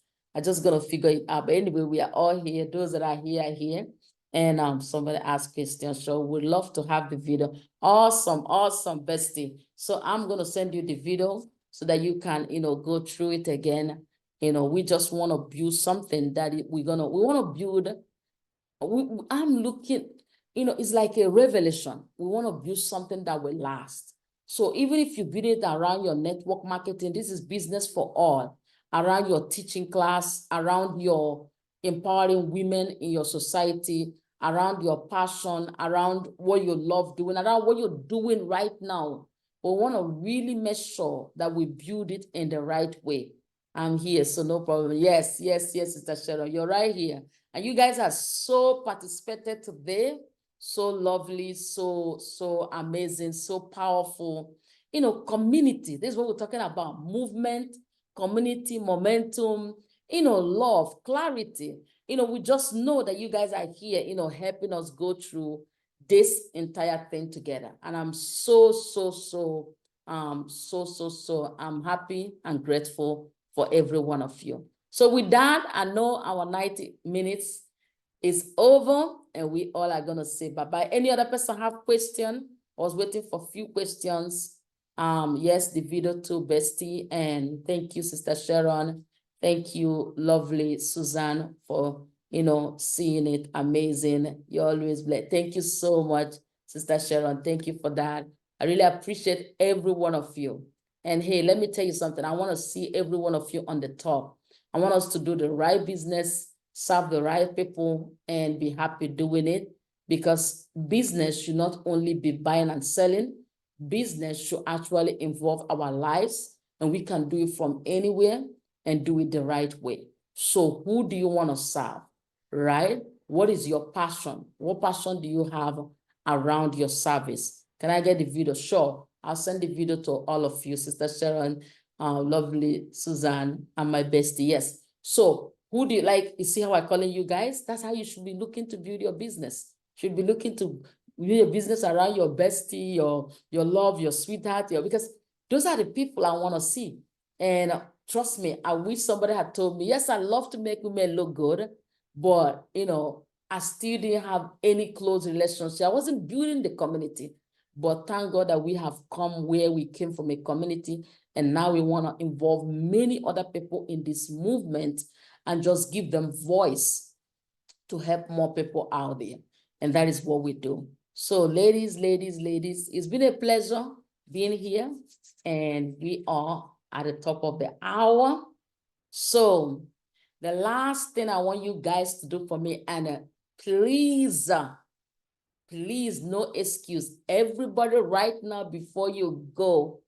gonna figure it out. But anyway, we are all here. Those that are here are here. And somebody asked questions. So we'd love to have the video. Awesome, awesome, bestie. So I'm gonna send you the video so that you can, go through it again. We just want to build something that we want to build. I'm looking, it's like a revelation. We want to build something that will last. So even if you build it around your network marketing, this is business for all, around your teaching class, around your empowering women in your society, around your passion, around what you love doing, around what you're doing right now. We want to really make sure that we build it in the right way. I'm here, so no problem. Yes, yes, yes, Sister Cheryl, you're right here. And you guys are so participated today. So lovely, so amazing, so powerful. Community. This is what we're talking about. Movement, community, momentum, love, clarity. We just know that you guys are here, helping us go through this entire thing together. And I'm so I'm happy and grateful for every one of you. So with that, I know our 90 minutes is over and we all are going to say bye-bye. Any other person have question? I was waiting for a few questions. Yes, the video too, bestie. And thank you, Sister Sharon. Thank you, lovely Suzanne, for, seeing it. Amazing. You're always blessed. Thank you so much, Sister Sharon. Thank you for that. I really appreciate every one of you. And hey, let me tell you something. I want to see every one of you on the top. I want us to do the right business, serve the right people, and be happy doing it, because business should not only be buying and selling. Business should actually involve our lives, and we can do it from anywhere and do it the right way. So who do you want to serve, right? What is your passion? What passion do you have around your service? Can I get the video? Sure. I'll send the video to all of you, Sister Sharon, lovely Suzanne, and my bestie. Yes. So who do you like? You see how I'm calling you guys? That's how you should be looking to build your business. Should be looking to build your business around your bestie, your love, your sweetheart, because those are the people I want to see. And trust me, I wish somebody had told me, yes, I love to make women look good, but I still didn't have any close relationship. I wasn't building the community. But thank God that we have come where we came from, a community, and now we want to involve many other people in this movement and just give them voice to help more people out there. And that is what we do. So ladies, it's been a pleasure being here, and we are at the top of the hour. So the last thing I want you guys to do for me, and please, no excuse. Everybody right now, before you go,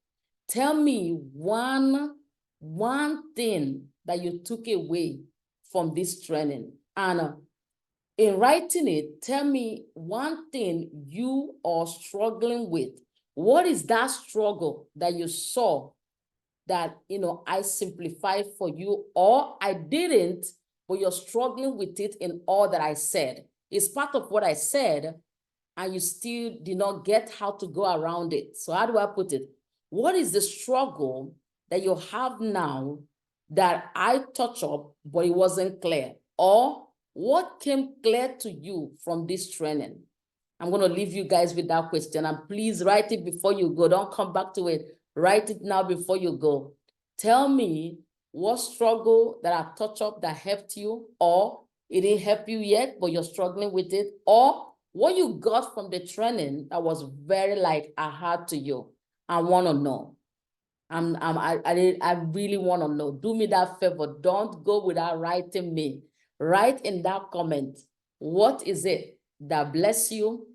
tell me one thing that you took away from this training. And in writing it, tell me one thing you are struggling with. What is that struggle that you saw that, I simplified for you, or I didn't, but you're struggling with it in all that I said? It's part of what I said, and you still did not get how to go around it. So how do I put it? What is the struggle that you have now that I touched up, but it wasn't clear? Or what came clear to you from this training? I'm going to leave you guys with that question. And please write it before you go. Don't come back to it. Write it now before you go. Tell me what struggle that I touched up that helped you, or it didn't help you yet, but you're struggling with it, or what you got from the training that was very like aha to you. I want to know. I really want to know. Do me that favor. Don't go without writing me. Write in that comment. What is it that bless you?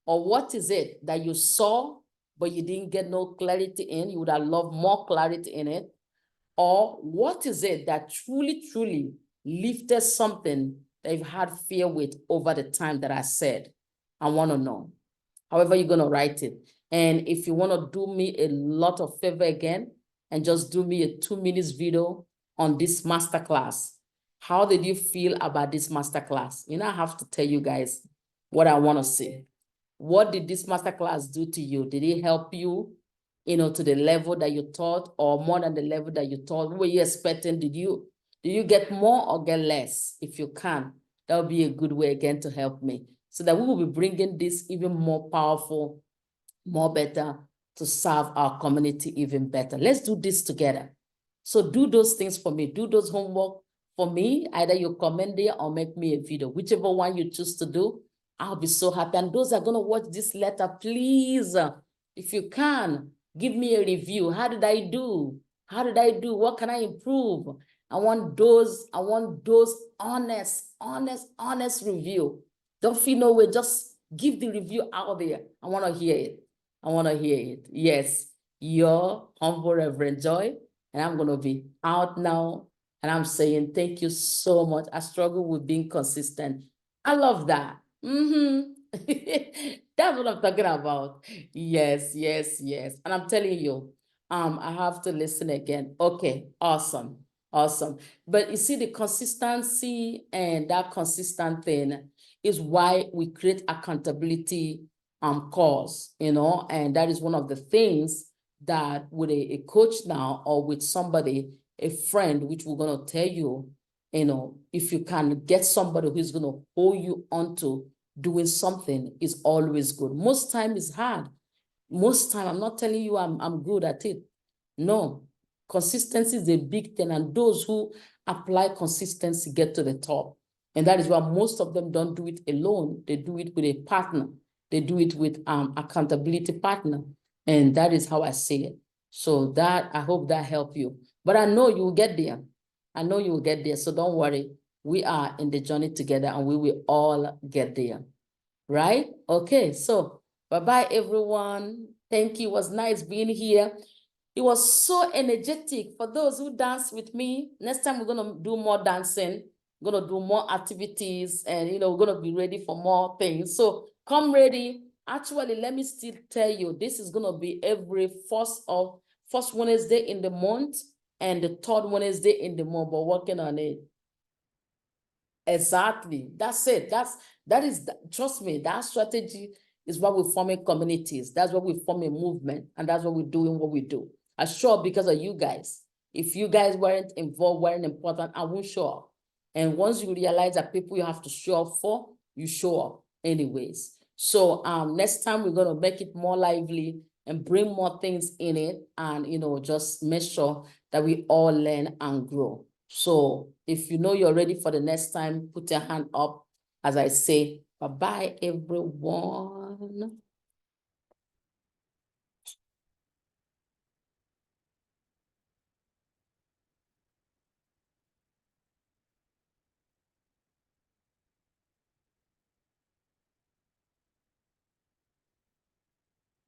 Or what is it that you saw, but you didn't get no clarity in? You would have loved more clarity in it. Or what is it that truly, truly lifted something that you've had fear with over the time that I said? I want to know. However you're going to write it. And if you want to do me a lot of favor again, and just do me a 2 minutes video on this masterclass. How did you feel about this masterclass? You know, I have to tell you guys what I want to see. What did this masterclass do to you? Did it help you, to the level that you thought, or more than the level that you thought? What were you expecting? Did you get more or get less? If you can, that would be a good way again to help me, so that we will be bringing this even more powerful, more better, to serve our community even better. Let's do this together. So do those things for me. Do those homework for me. Either you comment there or make me a video. Whichever one you choose to do, I'll be so happy. And those are going to watch this letter, please, if you can, give me a review. How did I do? How did I do? What can I improve? I want those honest review. Don't feel no way. Just give the review out there. I want to hear it. I want to hear it. Yes, your humble Reverend Joy. And I'm going to be out now. And I'm saying thank you so much. I struggle with being consistent. I love that. That's what I'm talking about. Yes. And I'm telling you, I have to listen again. Okay, awesome. But you see, the consistency and that consistent thing is why we create accountability calls, and that is one of the things that with a coach now, or with somebody, a friend, which we're going to tell you, if you can get somebody who's going to hold you onto doing something, is always good. Most time it's hard. Most time, I'm not telling you I'm good at it. No, consistency is a big thing, and those who apply consistency get to the top. And that is why most of them don't do it alone. They do it with a partner. They do it with accountability partner. And that is how I see it. So that, I hope that helped you. But I know you will get there. I know you will get there. So don't worry. We are in the journey together, and we will all get there. Right? Okay. So bye-bye, everyone. Thank you. It was nice being here. It was so energetic for those who dance with me. Next time, we're going to do more dancing. We're going to do more activities, and, we're going to be ready for more things. So come ready. Actually, let me still tell you, this is going to be every first Wednesday in the month and the third Wednesday in the month. But working on it. Exactly. That's it. Trust me, that strategy is what we're forming communities. That's what we form a movement. And that's what we're doing, what we do. I'm sure because of you guys. If you guys weren't involved, weren't important, I won't show up. And once you realize that people you have to show up for, you show up anyways. So next time we're going to make it more lively and bring more things in it, and just make sure that we all learn and grow. So if you know you're ready for the next time, put your hand up as I say, bye-bye, everyone.